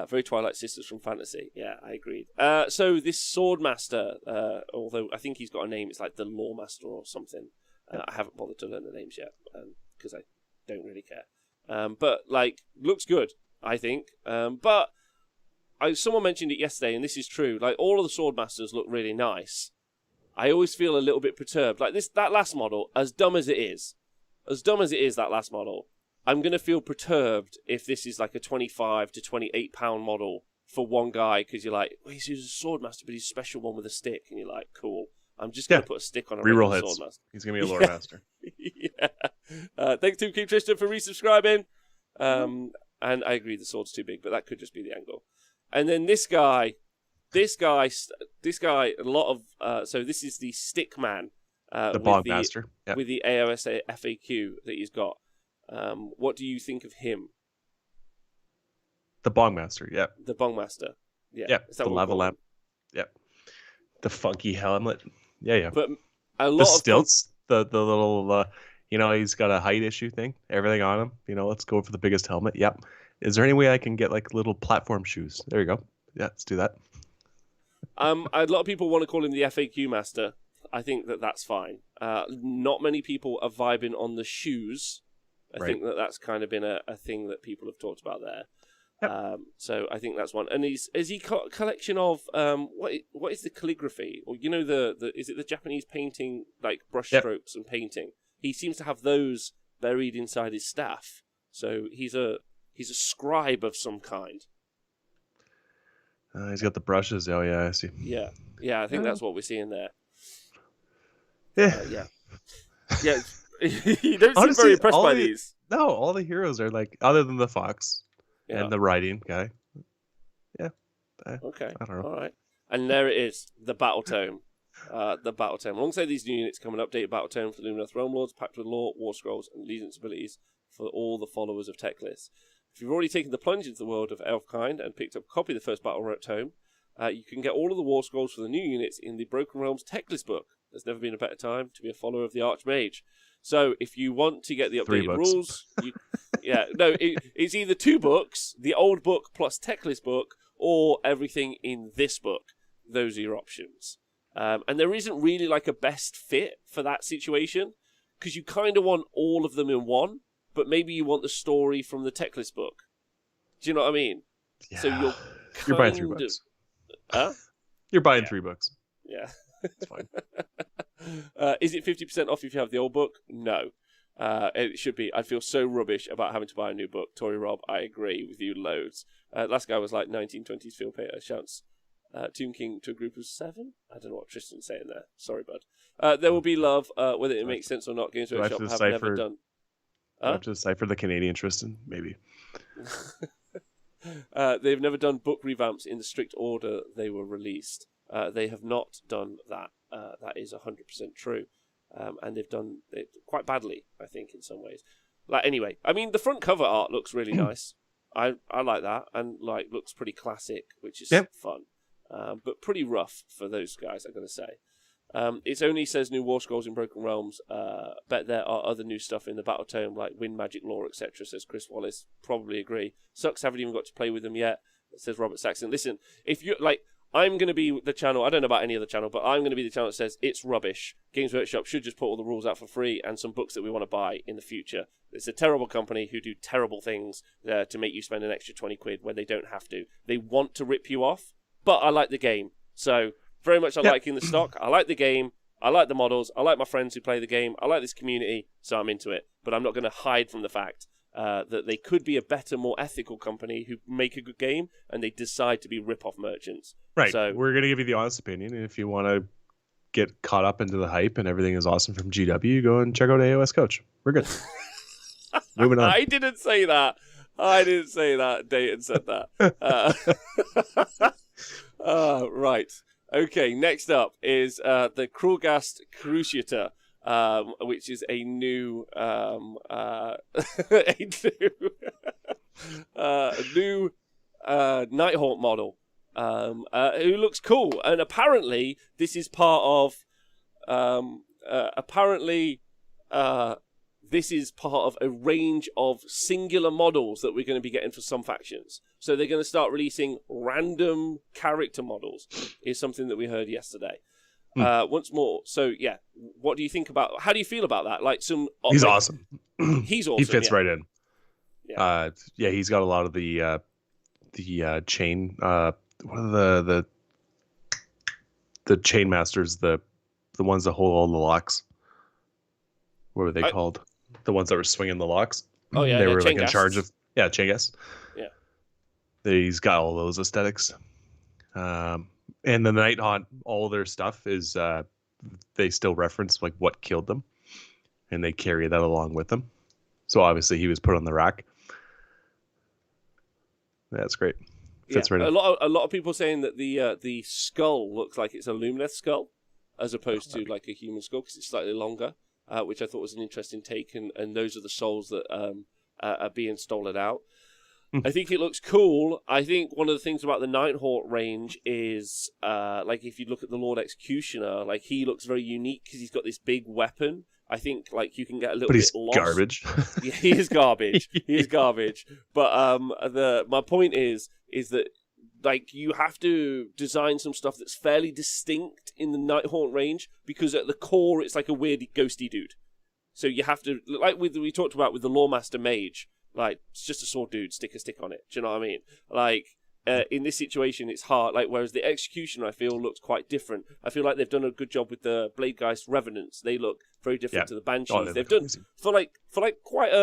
Very Twilight Sisters from Fantasy. Yeah, I agreed. So this Swordmaster, although I think he's got a name, it's like the Lawmaster or something. I haven't bothered to learn the names yet because I don't really care. But like, looks good, I think. But someone mentioned it yesterday, and this is true. Like, all of the Swordmasters look really nice. I always feel a little bit perturbed. Like that last model, as dumb as it is, that last model, I'm going to feel perturbed if this is like a 25 to 28 pound model for one guy, because you're like, well, he's a Swordmaster, but he's a special one with a stick. And you're like, cool. I'm just going to put a stick on a reroll regular hits. Swordmaster. He's going to be a Lore Master. Yeah. Thanks to King Tristan for resubscribing. And I agree the sword's too big, but that could just be the angle. And then this guy, a lot of, so this is the Stick Man. The Bog Master. Yep. With the AOS FAQ that he's got. What do you think of him? The Bong Master, yeah. The Bong Master, yeah. Yep. The lava lamp, yep. The funky helmet, yeah. But a lot the stilts, the little, he's got a height issue thing. Everything on him. Let's go for the biggest helmet. Yep. Is there any way I can get like little platform shoes? There you go. Yeah, let's do that. A lot of people want to call him the FAQ Master. I think that's fine. Not many people are vibing on the shoes. I think that's kind of been a thing that people have talked about there. Yep. So I think that's one. And is he got a collection of what is the calligraphy, or the is it the Japanese painting, like brush strokes and painting? He seems to have those buried inside his staff. So he's a scribe of some kind. He's got the brushes. Oh yeah, I see. Yeah. I think that's what we're seeing there. Yeah. Yeah. You don't seem very impressed by these. No, all the heroes are like, other than the fox and the riding guy. Yeah. Okay. I don't know. All right. And there it is, the Battle Tome. The Battle Tome. Alongside these new units come an updated Battle Tome for the Luminous Throne Lords, packed with lore, war scrolls, and allegiance abilities for all the followers of Teclis. If you've already taken the plunge into the world of Elfkind and picked up a copy of the first Battle Tome, you can get all of the war scrolls for the new units in the Broken Realms Teclis book. There's never been a better time to be a follower of the Archmage. So if you want to get the updated rules, it's either 2 books, the old book plus Teclis book, or everything in this book. Those are your options. And there isn't really like a best fit for that situation, because you kind of want all of them in one, but maybe you want the story from the Teclis book. Do you know what I mean? Yeah. So you're buying 3 books. You're buying 3 books. Yeah. It's fine. Is it 50% off if you have the old book? No. It should be. I feel so rubbish about having to buy a new book. Tory Rob, I agree with you loads. Last guy was like 1920s Phil Pater. Shouts Tomb King to a group of 7? I don't know what Tristan's saying there. Sorry, bud. There will be love, whether it makes sense or not. Games Workshop have never done. I have to decipher the Canadian Tristan, maybe. They've never done book revamps in the strict order they were released. They have not done that. That is 100% true. and they've done it quite badly, I think, in some ways. Like, anyway, I mean, the front cover art looks really nice. I like that, and like looks pretty classic, which is fun, but pretty rough for those guys, I'm going to say. It only says new War Scrolls in Broken Realms. Bet there are other new stuff in the Battle Tome, like Wind Magic Lore, etc., says Chris Wallace. Probably agree. Sucks, haven't even got to play with them yet, says Robert Saxon. Listen, if you like, I'm going to be the channel, I don't know about any other channel, but I'm going to be the channel that says it's rubbish. Games Workshop should just put all the rules out for free and some books that we want to buy in the future. It's a terrible company who do terrible things to make you spend an extra 20 quid when they don't have to. They want to rip you off, but I like the game. So, very much I like in the stock. I like the game. I like the models. I like my friends who play the game. I like this community, so I'm into it. But I'm not going to hide from the fact that they could be a better, more ethical company who make a good game, and they decide to be rip-off merchants. Right. So we're going to give you the honest opinion, and if you want to get caught up into the hype and everything is awesome from GW, go and check out AOS Coach. We're good. Moving on. I didn't say that. Dayton said that. Right. Okay, next up is the Cruelghastcruciator, which is a new new Nighthawk model, who looks cool, and apparently this is part of this is part of a range of singular models that we're going to be getting for some factions. So they're going to start releasing random character models, is something that we heard yesterday. Once more. So, yeah, what do you think about... How do you feel about that? Like some... He's awesome. He's awesome, He fits right in. Yeah. He's got a lot of the chain... what are the chain masters, the ones that hold all the locks. What were they called? The ones that were swinging the locks. Oh, yeah. They were like in charge of... Yeah, chain gas. Yeah. He's got all those aesthetics. And the Nighthawk, all their stuff is... they still reference like what killed them. And they carry that along with them. So obviously he was put on the rack. That's great. Fits right in. A lot of people saying that the skull looks like it's a Luminous skull as opposed to like a human skull because it's slightly longer. Which I thought was an interesting take, and those are the souls that are being stolen out. I think it looks cool. I think one of the things about the Nighthawk range is, like, if you look at the Lord Executioner, like, he looks very unique because he's got this big weapon. I think, like, you can get a little bit lost. But he's garbage. Yeah, he is garbage. He is garbage. But my point is that, like, you have to design some stuff that's fairly distinct in the Nighthawk range because at the core it's like a weird ghosty dude. So you have to, like we talked about with the Lawmaster Mage, like, it's just a sword dude, stick a stick on it. Do you know what I mean? Like, in this situation it's hard. Like, whereas the Executioner, I feel, looks quite different. I feel like they've done a good job with the Bladegeist Revenants. They look very different to the Banshees. They've done for quite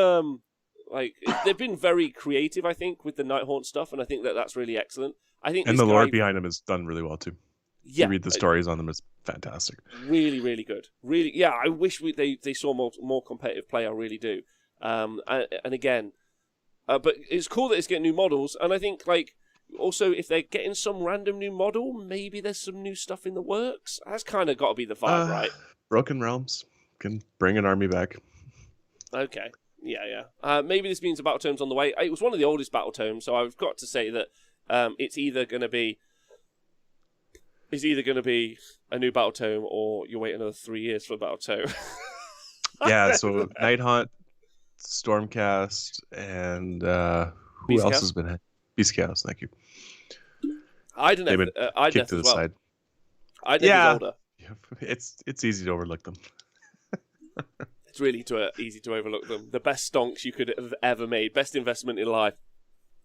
like, they've been very creative, I think, with the Nighthawk stuff, and I think that's really excellent. I think and the lore behind them is done really well too. Yeah, you read the stories on them, it's fantastic. Really, really good. Really, yeah. I wish they saw more competitive play. I really do. And again, but it's cool that it's getting new models, and I think like also if they're getting some random new model, maybe there's some new stuff in the works. That's kind of got to be the vibe, right? Broken Realms can bring an army back. Okay. Yeah. Maybe this means the battle tome's on the way. It was one of the oldest battle tomes, so I've got to say that it's either going to be a new battle tome or you wait another 3 years for a battle tome. Yeah, so Nighthawk, Stormcast, and who Beast else Chaos? has been Beast Chaos? Thank you. I'd kicked to the side. I'd is older. It's easy to overlook them. It's really easy to overlook them. The best stonks you could have ever made. Best investment in life.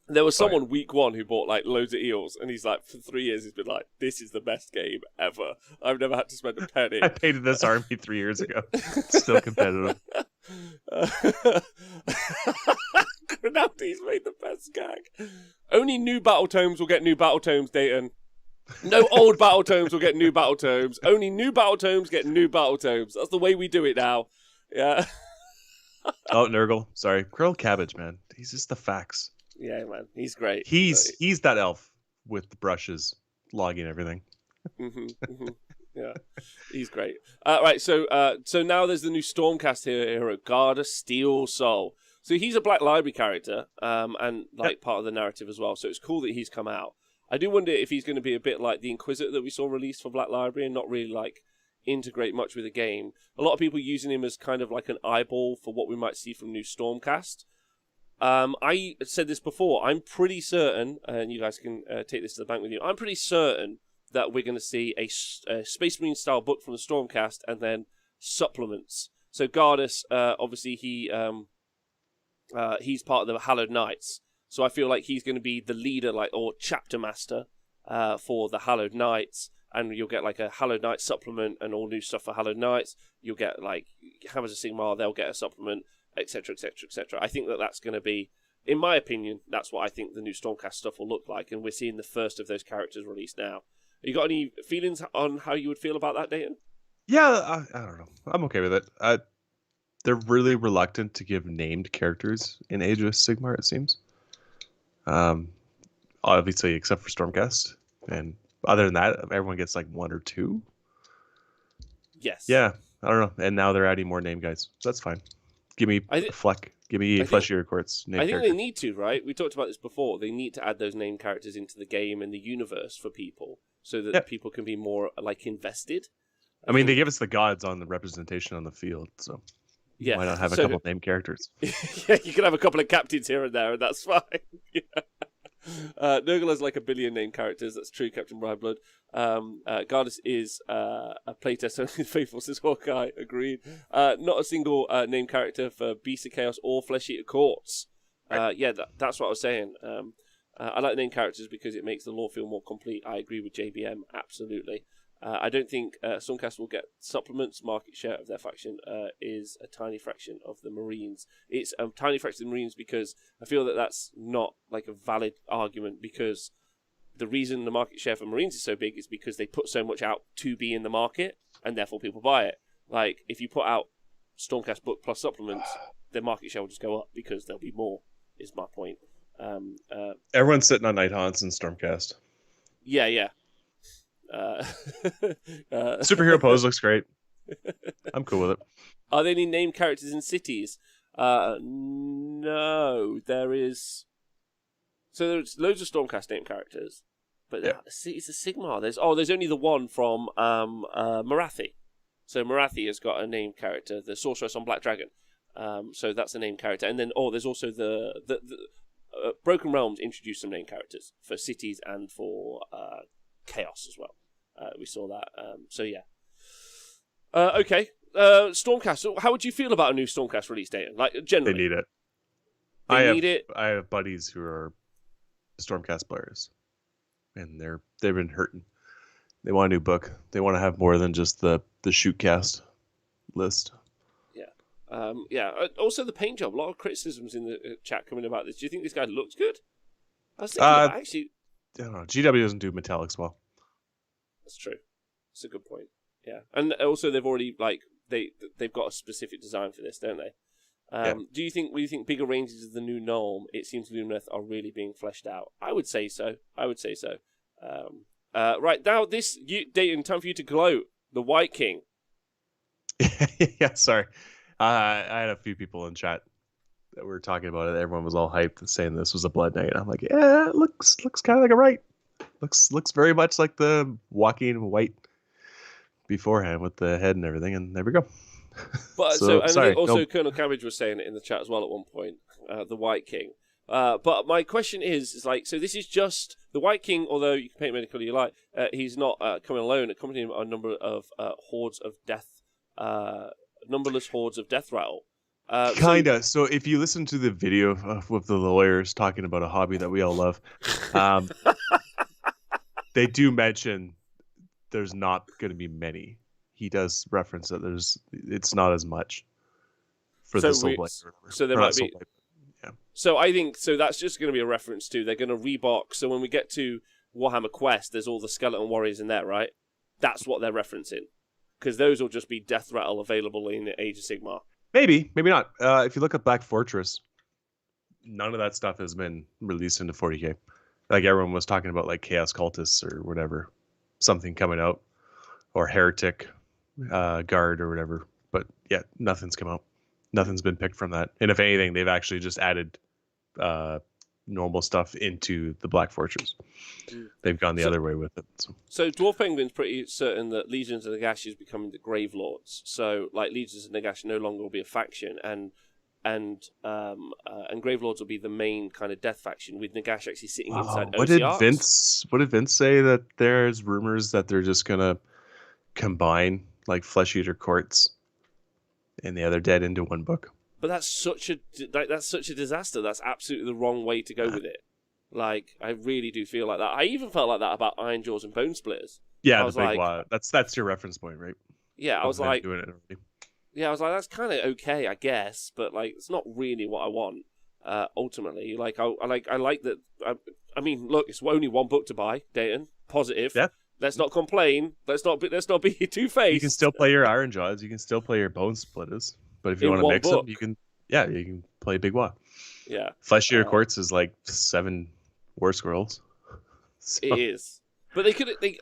There was someone week one who bought like loads of eels, and he's like, for 3 years, he's been like, this is the best game ever. I've never had to spend a penny. I painted this army 3 years ago. It's still competitive. Grenaldi's made the best gag. Only new battle tomes will get new battle tomes, Dayton. No old battle tomes will get new battle tomes. Only new battle tomes get new battle tomes. That's the way we do it now. Yeah. Oh, Nurgle. Sorry. Krill Cabbage, man. He's just the facts. Yeah, man. He's great. He's that elf with the brushes logging everything. Yeah, he's great. Right, so now there's the new Stormcast hero, Garda Steel Soul. So he's a Black Library character, and like part of the narrative as well. So it's cool that he's come out. I do wonder if he's going to be a bit like the Inquisitor that we saw released for Black Library and not really like integrate much with the game. A lot of people using him as kind of like an eyeball for what we might see from new Stormcast. I said this before. I'm pretty certain, and you guys can take this to the bank with you. I'm pretty certain that we're going to see a Space Marine style book from the Stormcast and then supplements. So Gardas, obviously he's part of the Hallowed Knights. So I feel like he's going to be the leader, like, or chapter master for the Hallowed Knights. And you'll get like a Hallowed Knight supplement and all new stuff for Hallowed Knights. You'll get like Hammers of Sigmar, they'll get a supplement, etc., etc., etc. I think that that's going to be, in my opinion, that's what I think the new Stormcast stuff will look like. And we're seeing the first of those characters released now. You got any feelings on how you would feel about that, Dayton? Yeah, I don't know. I'm okay with it. They're really reluctant to give named characters in Age of Sigmar, it seems. Obviously, except for Stormcast. And other than that, everyone gets like 1 or 2. Yes. Yeah, I don't know. And now they're adding more name guys. So that's fine. Give me Fleck. Give me Fleshier Courts. I think they need to, right? We talked about this before. They need to add those name characters into the game and the universe for people so that people can be more like invested. I mean, they give us the gods on the representation on the field, so why not have a couple of name characters? Yeah, you can have a couple of captains here and there, and that's fine. Nurgle has like 1 billion name characters. That's true, Captain Brianblood. Gardas is a playtest only faithful, says Hawkeye. Agreed. Not a single name character for Beast of Chaos or Flesh Eater Courts. Right. That's what I was saying. I like name characters because it makes the lore feel more complete. I agree with JBM, absolutely. I don't think Stormcast will get supplements. Market share of their faction is a tiny fraction of the Marines. It's a tiny fraction of the Marines because I feel that that's not like a valid argument, because the reason the market share for Marines is so big is because they put so much out to be in the market, and therefore people buy it. Like, if you put out Stormcast book plus supplements, their market share will just go up because there'll be more, is my point. Everyone's sitting on Night Haunts and Stormcast. Yeah. Superhero pose looks great. I'm cool with it. Are there any named characters in cities? No, there is. So there's loads of Stormcast named characters, but it's a Sigmar. There's only the one from Marathi. So Marathi has got a named character, the Sorceress on Black Dragon. So that's a named character, and then there's also the Broken Realms introduced some named characters for cities and for Chaos as well. We saw that. Okay. Stormcast. So how would you feel about a new Stormcast release date? Like, generally, they need it. I have buddies who are Stormcast players, and they've been hurting. They want a new book. They want to have more than just the shootcast list. Yeah. Also, the paint job. A lot of criticisms in the chat coming about this. Do you think this guy looks good? I was thinking actually. I don't know. GW doesn't do metallics well. That's true. That's a good point. Yeah, and also they've already they've got a specific design for this, don't they? Do you think bigger ranges is the new norm? It seems Lumineth are really being fleshed out. I would say so. Right now, Dayton, time for you to gloat. The White King. Yeah, sorry. I had a few people in chat that were talking about it. Everyone was all hyped, saying this was a Blood Knight. I'm like, yeah, it looks kind of like a right. Looks very much like the walking white beforehand with the head and everything, and there we go. But Colonel Cabbage was saying it in the chat as well at one point. The White King. But my question is like, so this is just the White King. Although you can paint him any color you like, he's not coming alone. Accompanying him are a number of hordes of death, numberless hordes of death rattle. Kinda. So if you listen to the video with the lawyers talking about a hobby that we all love, they do mention there's not going to be many. He does reference that it's not as much for the Soul Blade. So there might be. Yeah. So I think that's just going to be a reference to they're going to rebox. So when we get to Warhammer Quest, there's all the skeleton warriors in there, right? That's what they're referencing, because those will just be death rattle available in Age of Sigmar. Maybe not. If you look at Black Fortress, none of that stuff has been released into 40k. Like everyone was talking about, like Chaos Cultists or whatever, something coming out. or Heretic Guard or whatever. But yeah, nothing's come out. Nothing's been picked from that. And if anything, they've actually just added normal stuff into the Black Fortress. They've gone the other way with it. So Dwarf Penguin's pretty certain that Legions of Nagash is becoming the Grave Lords. So like Legions of Nagash no longer will be a faction, and Grave Lords will be the main kind of death faction, with Nagash actually sitting inside OCRs. What did Vince say? That there's rumors that they're just gonna combine like Flesh Eater Courts and the Other Dead into one book. But that's such a disaster. That's absolutely the wrong way to go with it. Like, I really do feel like that. I even felt like that about Iron Jaws and Bone Splitters. Yeah, the big one. That's your reference point, right? Yeah, I was like, doing it already. Yeah, I was like, that's kind of okay, I guess, but like, it's not really what I want. Ultimately, like, I like that. I mean, look, it's only one book to buy, Dayton. Positive. Yeah. Let's not complain. Let's not be two-faced. You can still play your Iron Jaws. You can still play your Bone Splitters. But if you want to mix them, you can. Yeah, you can play Big Wa. Yeah. Flesh Eater Courts is like 7 War Scrolls. So. It is. But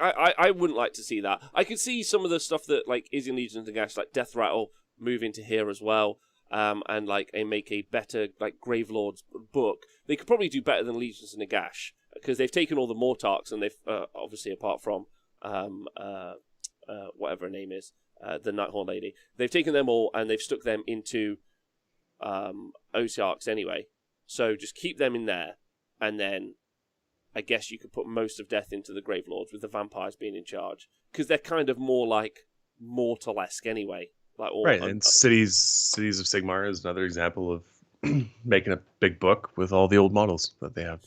I wouldn't like to see that. I could see some of the stuff that like is in Legions of Nagash, like Death Rattle, move into here as well, and like make a better like Grave Lords book. They could probably do better than Legions of Nagash because they've taken all the Mortarks and they've obviously apart from whatever her name is, the Nighthorn lady, they've taken them all and they've stuck them into Osiarchs anyway. So just keep them in there, and then I guess you could put most of Death into the Grave Lords with the vampires being in charge because they're kind of more like Mortal-esque anyway. Like all right, and Cities of Sigmar is another example of making a big book with all the old models that they have.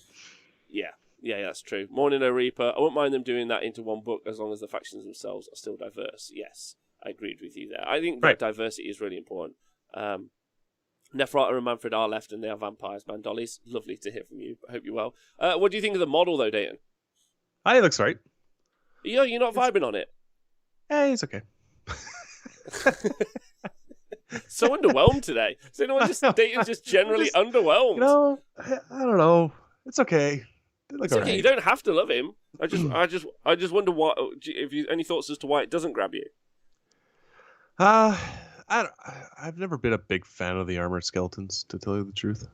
Yeah, that's true. Morning O Reaper, I wouldn't mind them doing that into one book as long as the factions themselves are still diverse. Yes, I agreed with you there. I think that diversity is really important. Neferata and Manfred are left and they are vampires. Mandollies, lovely to hear from you. I hope you're well. What do you think of the model though, Dayton? It looks right. You're not vibing on it? Hey, it's okay. So underwhelmed today. So Dayton's just generally underwhelmed. I don't know. It's okay. It's okay. Right. You don't have to love him. I just wonder what if you any thoughts as to why it doesn't grab you. I've never been a big fan of the armored skeletons, to tell you the truth.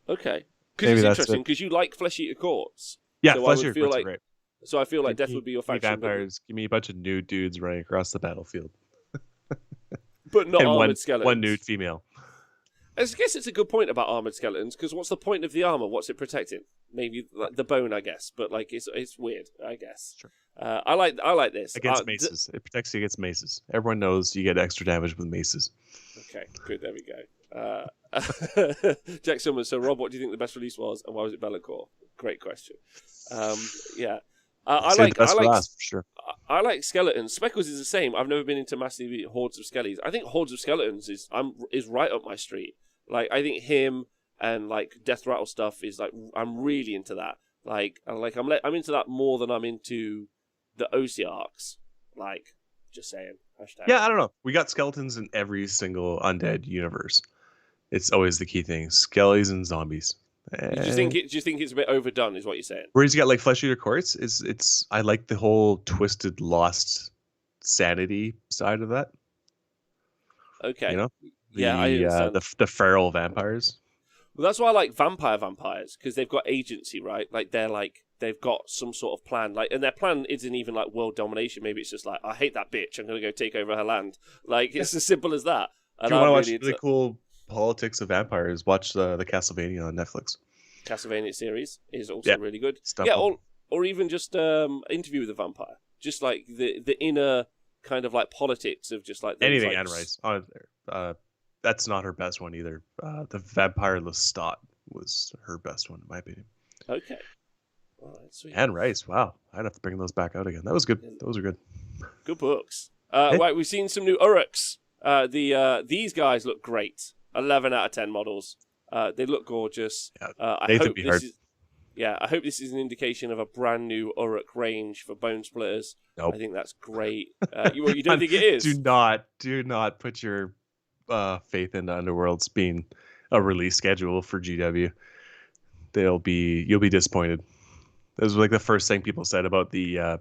Okay, because it's interesting because you like Flesh Eater Courts. Yeah, Flesh Eater Courts are great. So I feel like Death would be your faction. Vampires, give me a bunch of nude dudes running across the battlefield. But not armored skeletons. One nude female. I guess it's a good point about armored skeletons, because what's the point of the armor? What's it protecting? Maybe like the bone, I guess. But like it's weird, I guess. Sure. I like this. Against maces. It protects you against maces. Everyone knows you get extra damage with maces. Okay, good. There we go. Jack Summers. So Rob, what do you think the best release was, and why was it Bellacore? Great question. Yeah. I like skeletons. Speckles is the same. I've never been into massive hordes of skellies. I think hordes of skeletons is right up my street. Like I think him and like Death Rattle stuff is like I'm really into that. Like I'm into that more than I'm into the Osiarchs. Like just saying. Hashtag. Yeah, I don't know. We got skeletons in every single undead universe. It's always the key thing: skellies and zombies. Do you think it's a bit overdone? Is what you're saying? Whereas you got like Flesh Eater Courts, it's I like the whole twisted, lost sanity side of that. Okay. You know, I understand. The feral vampires. Well, that's why I like vampires because they've got agency, right? Like they've got some sort of plan, like, and their plan isn't even like world domination. Maybe it's just like I hate that bitch. I'm gonna go take over her land. Like it's as simple as that. If you want to watch really cool politics of vampires, watch the Castlevania on Netflix. Castlevania series is also really good. Or even just Interview with a Vampire. Just like the inner kind of like politics of just like anything like, Anne Rice. That's not her best one either. The Vampire Lestat was her best one in my opinion. Okay. All right, sweet. Anne Rice, wow. I'd have to bring those back out again. That was good. Those are good. Good books. Right, we've seen some new Uruks. These guys look great. 11 out of 10 models. They look gorgeous. I hope this is an indication of a brand new Uruk range for Bone Splitters. Nope. I think that's great. You don't think it is? Do not put your faith into Underworld's being a release schedule for GW. You'll be disappointed. This was like the first thing people said about the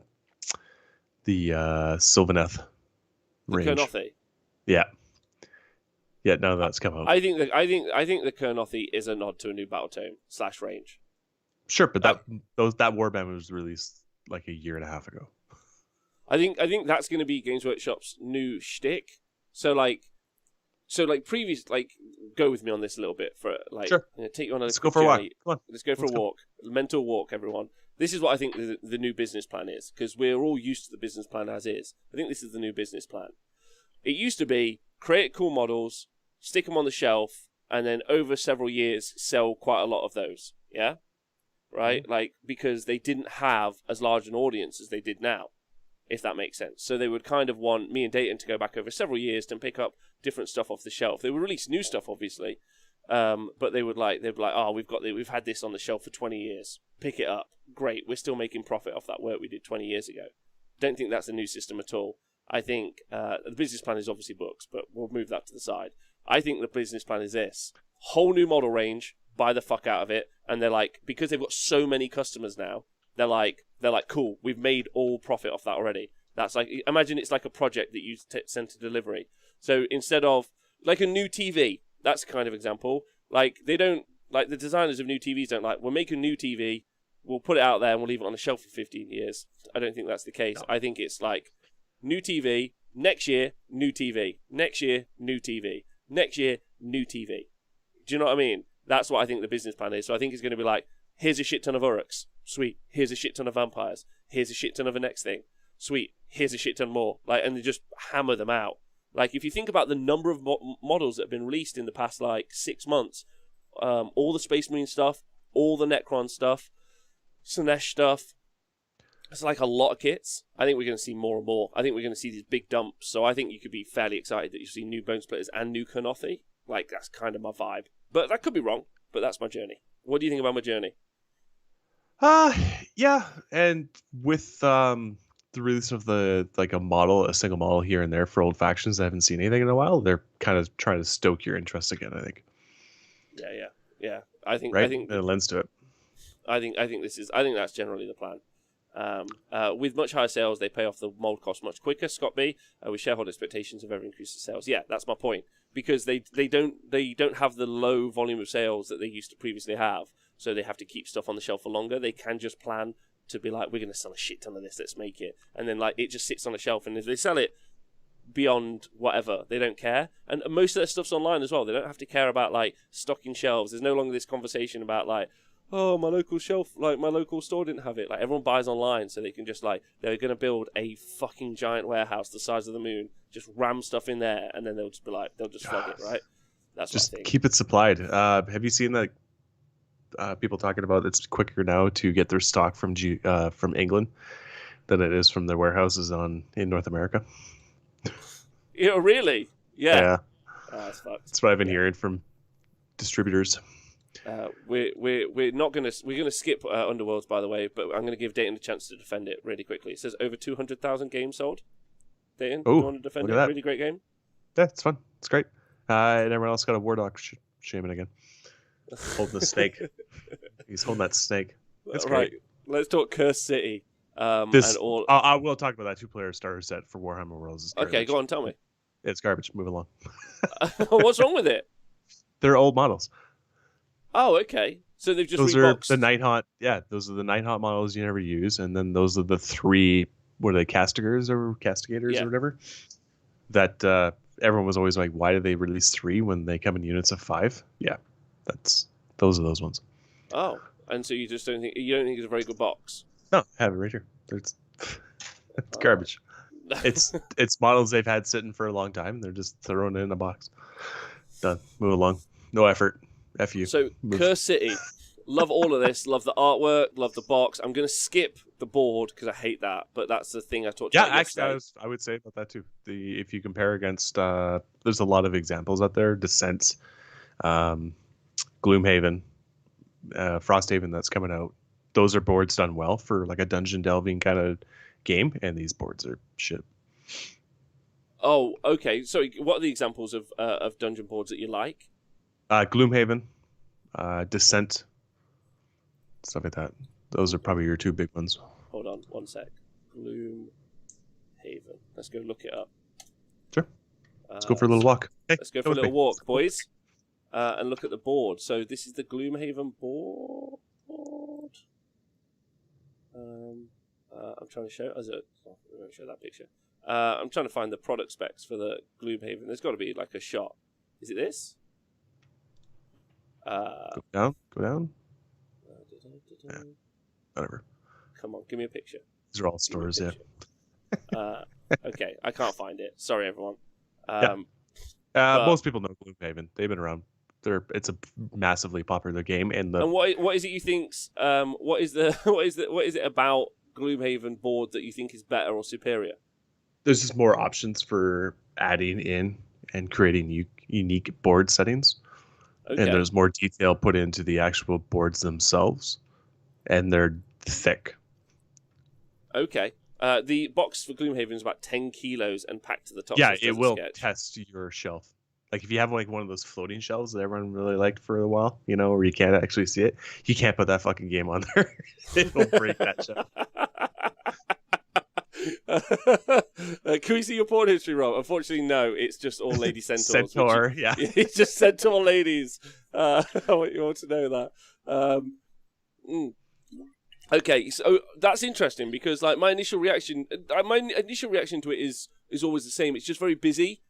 The Sylvaneth The range. Kurnothi. Yeah. Yeah, now that's come out. I think the Kurnothi is a nod to a new battle tome / range. Sure, but that warband was released like a year and a half ago. I think that's going to be Games Workshop's new shtick. So previous, go with me on this a little bit for Sure. Take you on a Let's go for a walk. journey. Come on. Let's go for a walk. Mental walk, everyone. This is what I think the new business plan is, because we're all used to the business plan as is. I think this is the new business plan. It used to be create cool models, stick them on the shelf, and then over several years sell quite a lot of those. Yeah, right. Mm-hmm. Because they didn't have as large an audience as they did now, if that makes sense. So they would kind of want me and Dayton to go back over several years to pick up different stuff off the shelf. They would release new stuff, obviously, but they'd be like, oh, we've had this on the shelf for 20 years. Pick it up. Great. We're still making profit off that work we did 20 years ago. Don't think that's a new system at all. I think the business plan is obviously books, but we'll move that to the side. I think the business plan is this. Whole new model range, buy the fuck out of it, and they're like, because they've got so many customers now, they're like, cool, we've made all profit off that already. That's like, imagine it's like a project that you send to delivery. So instead of, like a new TV, that's a kind of example. Like, they don't, like the designers of new TVs don't like, we'll make a new TV, we'll put it out there and we'll leave it on the shelf for 15 years. I don't think that's the case. No. I think it's like, new TV, next year, new TV, next year, new TV, next year, new TV. Do you know what I mean? That's what I think the business plan is. So I think it's going to be like, here's a shit ton of Uruks. Sweet. Here's a shit ton of vampires. Here's a shit ton of the next thing. Sweet. Here's a shit ton more. And they just hammer them out. Like, if you think about the number of models that have been released in the past, 6 months, all the Space Marine stuff, all the Necron stuff, Sensch stuff, it's like a lot of kits. I think we're going to see more and more. I think we're going to see these big dumps. So I think you could be fairly excited that you see new Bone Splitters and new Kurnothi. That's kind of my vibe. But that could be wrong. But that's my journey. What do you think about my journey? Yeah. And with the release of a single model here and there for old factions that haven't seen anything in a while, they're kind of trying to stoke your interest again, I think. Yeah. I think it lends to it. I think that's generally the plan. With much higher sales, they pay off the mold cost much quicker. Scott B, with shareholder expectations of ever increasing sales. Yeah, that's my point. Because they don't have the low volume of sales that they used to previously have, so they have to keep stuff on the shelf for longer. They can just plan to be like, we're going to sell a shit ton of this, let's make it, and then it just sits on the shelf. And if they sell it beyond whatever, they don't care. And most of their stuff's online as well. They don't have to care about stocking shelves. There's no longer this conversation about oh, my local shelf, my local store didn't have it. Everyone buys online, so they can just they're going to build a fucking giant warehouse the size of the moon, just ram stuff in there, and then they'll just be they'll just flog it, right? That's just what I think. Keep it supplied. Have you seen that? People talking about it's quicker now to get their stock from England than it is from their warehouses in North America. Yeah, really? Yeah. Oh, that's fucked. That's what I've been hearing from distributors. We're gonna skip Underworlds, by the way, but I'm gonna give Dayton a chance to defend it really quickly. It says over 200,000 games sold. Dayton, do you want to defend it? Really great game. Yeah, it's fun. It's great. And everyone else got a War Dog shaman again. Holding the snake. He's holding that snake. That's right. Great. Let's talk Cursed City. I will talk about that 2-player starter set for Warhammer Worlds. Okay, go on, tell me. It's garbage. Move along. What's wrong with it? They're old models. Oh, okay. So they've just those reboxed. Are the Nighthaunt. Yeah, those are the Nighthaunt models you never use, and then those are the 3. What are they? Castigators or whatever. That everyone was always like, why did they release 3 when they come in units of 5? Yeah, those are those ones. Oh, and so you don't think it's a very good box? No, I have it right here. It's garbage. It's models they've had sitting for a long time. They're just throwing it in a box. Done. Move along. No effort. F you. So, Cursed City. Love all of this. Love the artwork. Love the box. I'm going to skip the board because I hate that. But that's the thing I talked about yesterday. Yeah, actually, I would say about that too. If you compare against, there's a lot of examples out there. Descent, Gloomhaven, Frosthaven that's coming out. Those are boards done well for a dungeon delving kind of game, and these boards are shit. Oh, okay. So, what are the examples of dungeon boards that you like? Gloomhaven, Descent, stuff like that. Those are probably your 2 big ones. Hold on, one sec. Gloomhaven. Gloomhaven. Let's go look it up. Sure. Let's go for a little walk. Hey, let's go for a little walk, boys. And look at the board. So this is the Gloomhaven board. I'm trying to show. I'm going to show that picture. I'm trying to find the product specs for the Gloomhaven. There's got to be like a shot. Is it this? Go down. Yeah, whatever. Come on, give me a picture. These are all stores, yeah. Okay, I can't find it. Sorry, everyone. Most people know Gloomhaven. They've been around. It's a massively popular game. And what is it you think's what is it about Gloomhaven board that you think is better or superior? There's just more options for adding in and creating unique board settings. Okay. And there's more detail put into the actual boards themselves. And they're thick. Okay. The box for Gloomhaven is about 10 kilos and packed to the top. Yeah, it will test your shelf. Like if you have like one of those floating shelves that everyone really liked for a while, where you can't actually see it, you can't put that fucking game on there. It'll break that shelf. Can we see your porn history, Rob? Unfortunately, no. It's just all lady centaurs. Centaur, yeah. It's just centaur ladies. I want you all to know that. Okay, so that's interesting because like my initial reaction to it is always the same. It's just very busy.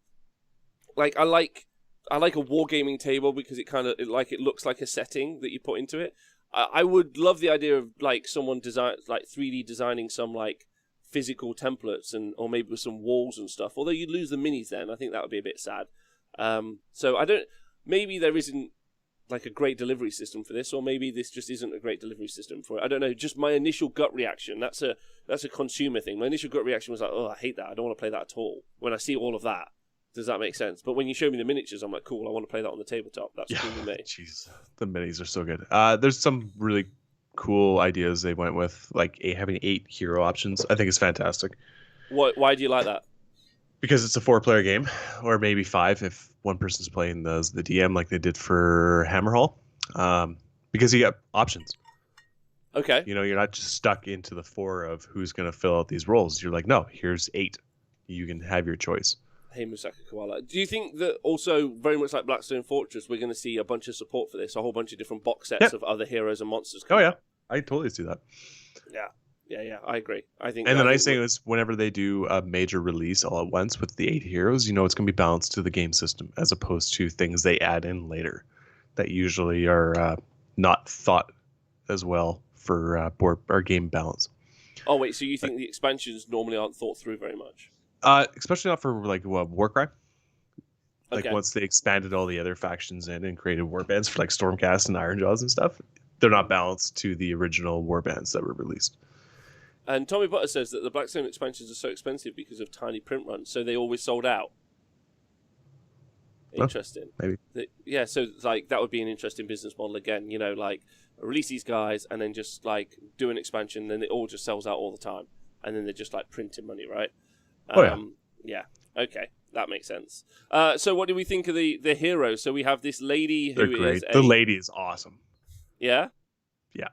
Like I like a wargaming table because it looks like a setting that you put into it. I would love the idea of like someone 3D designing some like physical templates or maybe with some walls and stuff. Although you'd lose the minis then, I think that would be a bit sad. So maybe there isn't like a great delivery system for this, or maybe this just isn't a great delivery system for it. I don't know. Just my initial gut reaction. That's a consumer thing. My initial gut reaction was like, oh, I hate that. I don't want to play that at all. When I see all of that, does that make sense? But when you show me the miniatures, I'm like, cool. I want to play that on the tabletop. That's cool with me. Jeez, the minis are so good. There's some really cool ideas they went with, like having 8 hero options. I think it's fantastic. Why do you like that? Because it's a 4-player game, or maybe 5 if one person's playing the DM like they did for Hammerhall. Because you got options. Okay. You're not just stuck into the 4 of who's going to fill out these roles. You're like, no, here's 8. You can have your choice. Hey, Musaka Koala. Do you think that also, very much like Blackstone Fortress, we're going to see a bunch of support for this? A whole bunch of different box sets of other heroes and monsters? Oh, yeah. I totally see that. Yeah, I agree. And the nice thing is, whenever they do a major release all at once with the 8 heroes, it's going to be balanced to the game system, as opposed to things they add in later that usually are not thought as well for board or game balance. Oh, wait, so you think the expansions normally aren't thought through very much? Especially not for like Warcry. Like okay. Once they expanded all the other factions in and created warbands for like Stormcast and Ironjaws and stuff, they're not balanced to the original warbands that were released. And Tommy Butter says that the Blackstone expansions are so expensive because of tiny print runs, so they always sold out. Interesting. Maybe. So like that would be an interesting business model again. Like release these guys and then just like do an expansion, then it all just sells out all the time, and then they're just like printing money, right? Yeah. Okay, that makes sense. So what do we think of the heroes? So we have this lady who They're great. is the lady is awesome. Yeah. Yeah.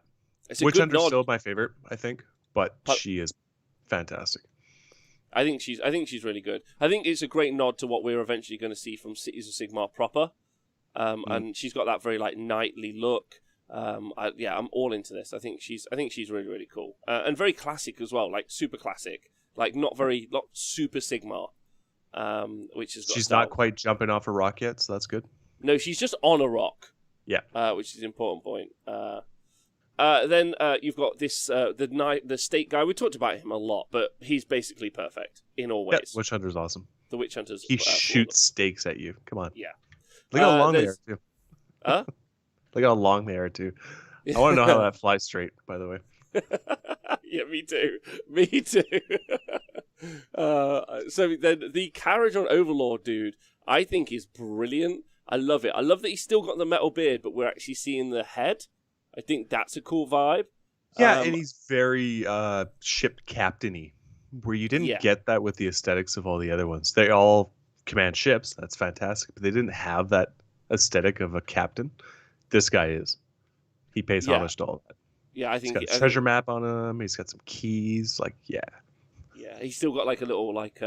Which Hunter's still my favorite, I think, but she is fantastic. I think she's really good. I think it's a great nod to what we're eventually going to see from Cities of Sigmar proper. And she's got that very like knightly look. I'm all into this. I think she's really, really cool. And very classic as well, like super classic. Like not super Sigmar. Which is she's not quite jumping off a rock yet, so that's good. No, she's just on a rock. Yeah. Which is an important point. Then you've got this the state guy. We talked about him a lot, but he's basically perfect in all ways. Witch Hunter's awesome. The Witch Hunter's he shoots stakes at you. Come on. Yeah. Look how long they are too. Huh? Look how long they are too. I want to know how that flies straight. By the way. Yeah, me too. So then the carriage on Overlord, dude, I think is brilliant. I love it. I love that he's still got the metal beard, but we're actually seeing the head. I think that's a cool vibe. Yeah, and he's very ship captain-y, where you didn't get that with the aesthetics of all the other ones. They all command ships. That's fantastic. But they didn't have that aesthetic of a captain. This guy is. He pays homage to all that. Yeah, I think he's got a treasure map on him. He's got some keys. Like, yeah. He's still got like a little like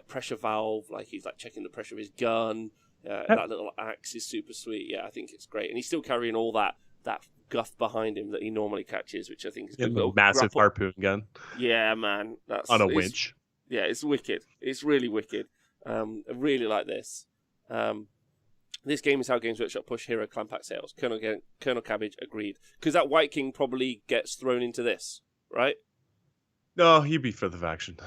pressure valve, like he's like checking the pressure of his gun. That little axe is super sweet. Yeah, I think it's great, and he's still carrying all that guff behind him that he normally catches, which I think is good. A massive harpoon gun. Yeah, man, that's on a winch. Yeah, it's wicked. It's really wicked. I really like this. This game is how Games Workshop push hero clan pack sales. Colonel Cabbage agreed, because that White King probably gets thrown into this, right? No, he'd be for the faction.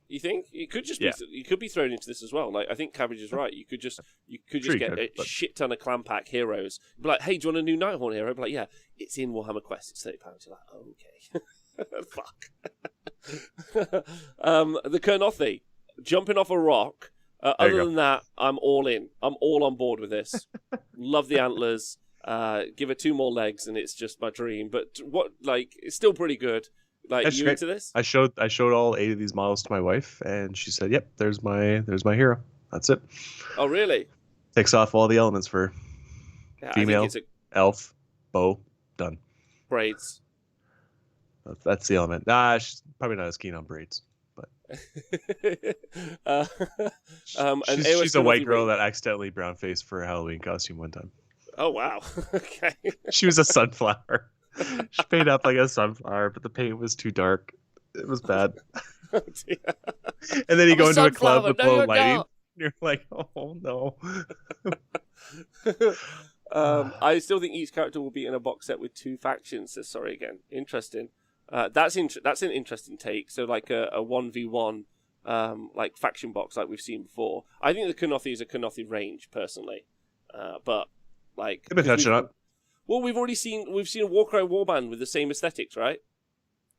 You think it could just be? You could be thrown into this as well. Like I think Cabbage is right. You could just get a shit ton of clan pack heroes. Be like, hey, do you want a new Nighthorn hero? Be like, yeah, it's in Warhammer Quest. It's £30. You're like, okay, fuck. The Kernothi jumping off a rock. Other than that, I'm all in. I'm all on board with this. Love the antlers. Give it 2 more legs, and it's just my dream. But it's still pretty good. Like, that's you great. Into this? I showed all 8 of these models to my wife, and she said, "Yep, there's my hero. That's it." Oh, really? Takes off all the elements for female, elf, bow, done. Braids. That's the element. Nah, she's probably not as keen on braids, but she's a white girl that accidentally brown faced for a Halloween costume one time. Oh wow! Okay. She was a sunflower. She painted up like a sunflower, but the paint was too dark. It was bad. Oh, dear. And then you go into a club with low lighting. And you're like, oh no. I still think each character will be in a box set with 2 factions. So sorry again. Interesting. That's an interesting take. So like a 1v1 like faction box like we've seen before. I think the Kernothi is a Kernothi range personally, but like they've been touching up. Well, we've seen a Warcry warband with the same aesthetics, right?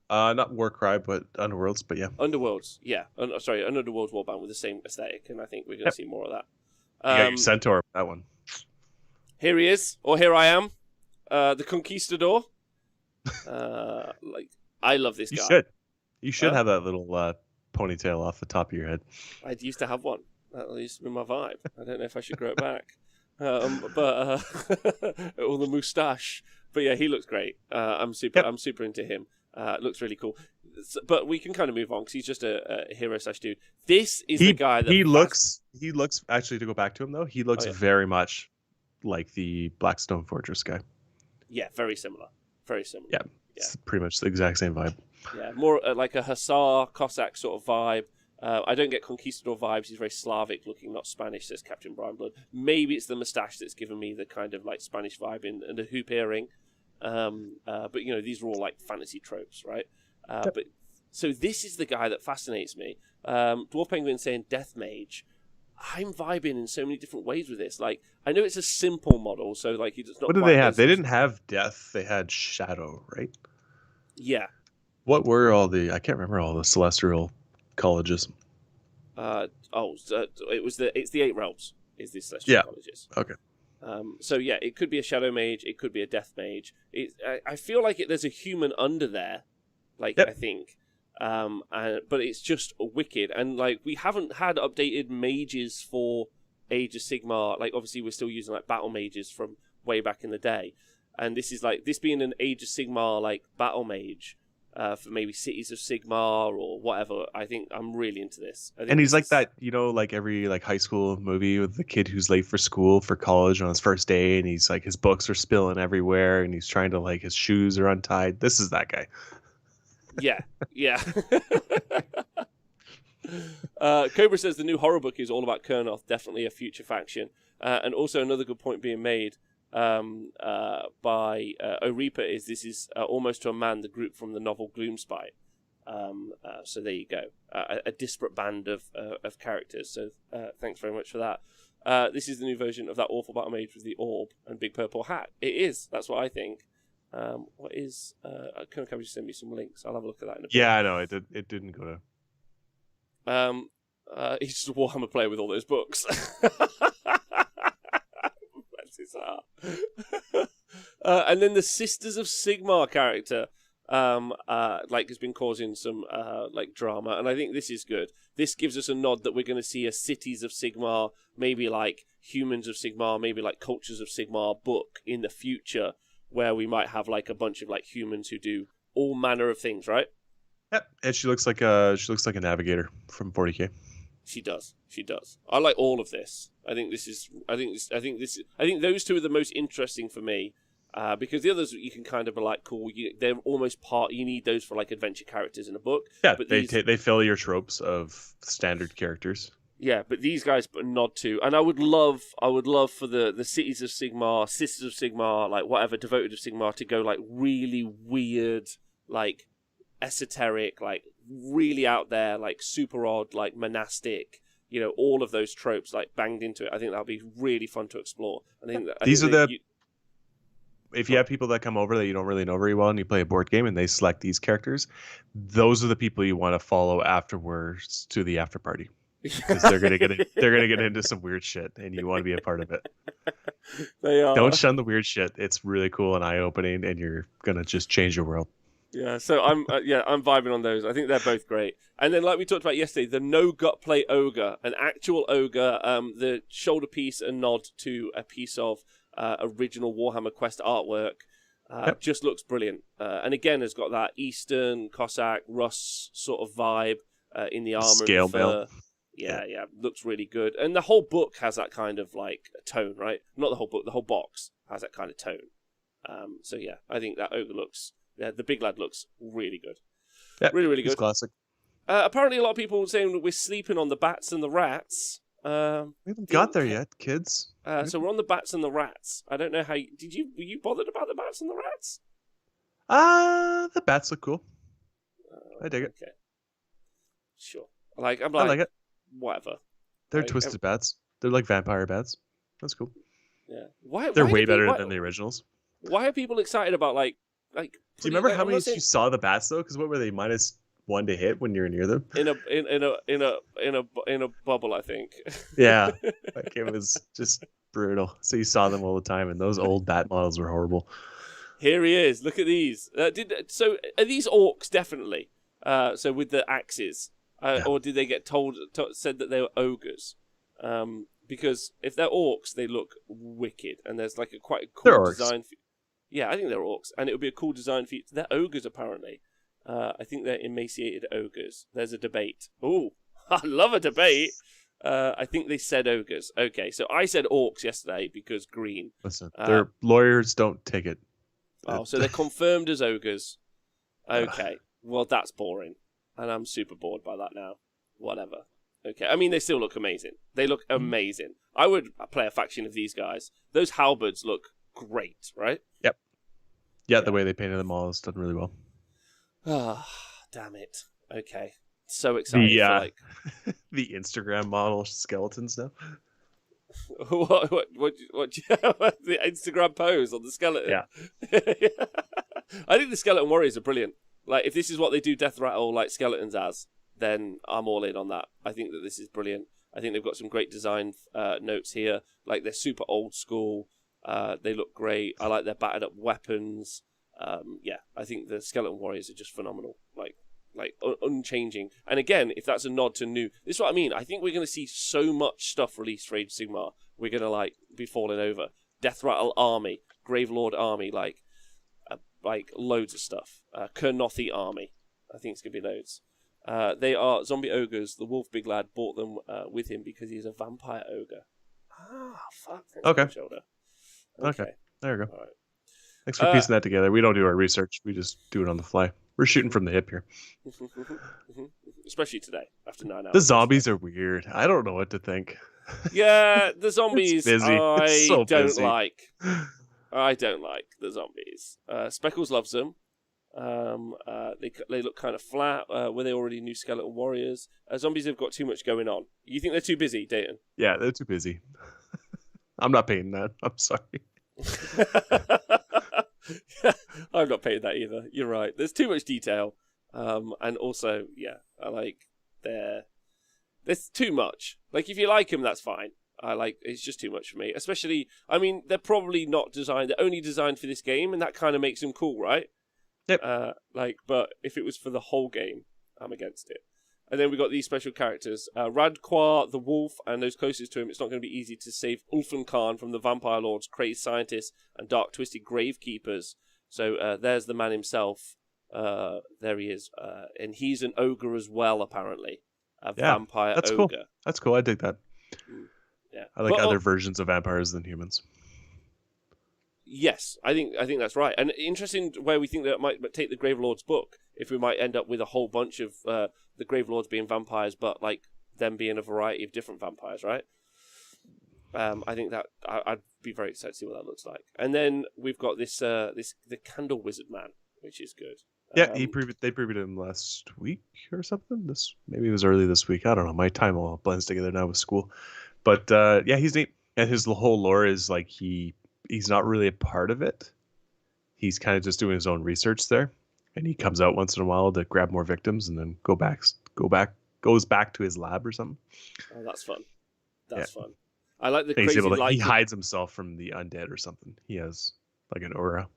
Not Warcry, but Underworlds, but yeah. Underworlds, yeah. An Underworlds warband with the same aesthetic, and I think we're going to see more of that. You got your Centaur, that one. Here he is, or here I am, the Conquistador. I love this guy. You should have that little ponytail off the top of your head. I used to have one. That used to be my vibe. I don't know if I should grow it back. Or the moustache, but yeah, he looks great. I'm super into him. Looks really cool. But we can kind of move on because he's just a hero / dude. This is the guy that he looks actually, to go back to him though, he looks very much like the Blackstone Fortress guy. Yeah, very similar. Yeah, it's pretty much the exact same vibe. Yeah, more like a Hussar Cossack sort of vibe. I don't get Conquistador vibes. He's very Slavic looking, not Spanish, says Captain Brian Blood. Maybe it's the moustache that's given me the kind of like Spanish vibe and the hoop earring. But you know, these are all like fantasy tropes, right? But so this is the guy that fascinates me. Dwarf Penguin saying Death Mage. I'm vibing in so many different ways with this. Like, I know it's a simple model, so like it's not. What did they have? They didn't have Death. They had Shadow, right? Yeah. What were all the? I can't remember all the celestial colleges. It's the 8 realms. Is the celestial colleges? Okay. So yeah, it could be a Shadow Mage. It could be a Death Mage. I feel like there's a human under there. Like I think. But it's just wicked, and like we haven't had updated mages for Age of Sigmar. Like obviously we're still using like battle mages from way back in the day, and this is like this being an Age of Sigmar like battle mage for maybe Cities of Sigmar or whatever. I think I'm really into this. And he's like that, you know, like every like high school movie with the kid who's late for school for college on his first day, and he's like his books are spilling everywhere, and he's trying to like his shoes are untied. This is that guy. Yeah. Cobra says the new horror book is all about Kurnoth, definitely a future faction. And also another good point being made by Oripa is this is almost to a man the group from the novel Gloomspite. So there you go, a disparate band of characters. So thanks very much for that. This is the new version of that awful battle mage with the orb and big purple hat. It is. That's what I think. What is? Can you send me some links? I'll have a look at that in a bit. Yeah, I know it didn't go to. He's just a Warhammer player with all those books. That's his heart. And then the Sisters of Sigmar character, like has been causing some like drama, and I think this is good. This gives us a nod that we're going to see a Cities of Sigmar, maybe like Humans of Sigmar, maybe like Cultures of Sigmar book in the future, where we might have like a bunch of like humans who do all manner of things, right? Yep, and she looks like a navigator from 40K. She does. She does. I like all of this. I think those two are the most interesting for me. Because the others you can kind of be like, cool. They're almost part. You need those for like adventure characters in a book. Yeah, but they fill your tropes of standard characters. Yeah, but these guys nod to, and I would love for the Cities of Sigmar, Sisters of Sigmar, like whatever, Devoted of Sigmar to go like really weird, like esoteric, like really out there, like super odd, like monastic. All of those tropes like banged into it. I think that would be really fun to explore. If you have people that come over that you don't really know very well and you play a board game and they select these characters, those are the people you want to follow afterwards to the after party. Because they're gonna get into some weird shit and you want to be a part of it. They are. Don't shun the weird shit. It's really cool and eye opening, and you're gonna just change your world. Yeah, so I'm vibing on those. I think they're both great. And then, like we talked about yesterday, the no gut play ogre, an actual ogre, the shoulder piece and nod to a piece of original Warhammer Quest artwork, just looks brilliant. And again, has got that Eastern Cossack Russ sort of vibe in the armor, scale mail. Yeah, looks really good. And the whole book has that kind of like tone, right? Not the whole book, the whole box has that kind of tone. So yeah, I think that ogre looks. Yeah, the big lad looks really good. Yeah, really, really good. It's classic. Apparently, a lot of people were saying that we're sleeping on the bats and the rats. We haven't got there yet, kids. So we're on the bats and the rats. I don't know how. Were you bothered about the bats and the rats? The bats look cool. I dig it. Okay. Sure. I'm like, I like it. Whatever. They're twisted bats. They're like vampire bats. That's cool. Yeah. They're way better than the originals. Why are people excited about like? Do you remember how many you saw the bats though? Because what were they, -1 to hit when you're near them? In a bubble, I think. Yeah, like it was just brutal. So you saw them all the time, and those old bat models were horrible. Here he is. Look at these. So are these orcs definitely? So with the axes, or did they get said that they were ogres? Because if they're orcs, they look wicked, and there's like quite a cool design. Yeah, I think they're orcs, and it would be a cool design feat. They're ogres, apparently. I think they're emaciated ogres. There's a debate. Ooh, I love a debate. I think they said ogres. Okay, so I said orcs yesterday because green. Listen, their lawyers don't take it. Oh, so they're confirmed as ogres. Okay, well, that's boring, and I'm super bored by that now. Whatever. Okay, I mean, they still look amazing. They look amazing. I would play a faction of these guys. Those halberds look great, right? Yep. Yeah, the way they painted them all is done really well. Ah, damn it. Okay. So excited for the Instagram model skeletons now. what the Instagram pose on the skeleton? Yeah. I think the skeleton warriors are brilliant. Like, if this is what they do death rattle like skeletons as, then I'm all in on that. I think that this is brilliant. I think they've got some great design notes here. Like, they're super old school. They look great. I like their battered up weapons. I think the skeleton warriors are just phenomenal. Like unchanging. And again, if that's a nod to new, this is what I mean. I think we're going to see so much stuff released for Age of Sigmar. We're going to be falling over. Death Rattle army, Gravelord army, like loads of stuff. Kernothi army. I think it's going to be loads. They are zombie ogres. The wolf big lad bought them with him because he's a vampire ogre. Ah, fuck. Okay. Shoulder. Okay. There we go. All right. Thanks for piecing that together. We don't do our research. We just do it on the fly. We're shooting from the hip here. Especially today, after 9 hours. The zombies are weird. I don't know what to think. Yeah, the zombies I don't like. I don't like the zombies. Speckles loves them. They look kind of flat. Were they already new skeleton warriors? Zombies have got too much going on. You think they're too busy, Dayton? Yeah, they're too busy. I'm not paying that. I'm sorry. I'm not paying that either. You're right. There's too much detail. And also, I like there's too much. Like, if you like them, that's fine. It's just too much for me. Especially, I mean, they're probably not designed. They're only designed for this game, and that kind of makes them cool, right? Yep. But if it was for the whole game, I'm against it. And then we got these special characters. Radquar, the wolf, and those closest to him. It's not going to be easy to save Ulfan Khan from the Vampire Lords, crazed scientists, and dark twisted gravekeepers. So there's the man himself. There he is. And he's an ogre as well, apparently. A Yeah, vampire that's ogre. cool. That's cool. I dig that. Yeah. I like other versions of vampires than humans. Yes, I think that's right. And interesting where we think that it might take the Gravelord's book, if we might end up with a whole bunch of the Gravelords being vampires, but like them being a variety of different vampires, right? I think that I'd be very excited to see what that looks like. And then we've got the Candle Wizard Man, which is good. Yeah, they previewed him last week or something. Maybe it was early this week. I don't know. My time all blends together now with school. But yeah, he's neat. And his whole lore is like he's not really a part of it. He's kind of just doing his own research there, and he comes out once in a while to grab more victims, and then goes back to his lab or something. Oh, that's fun. That's fun. I like the crazy he hides himself from the undead or something. He has like an aura.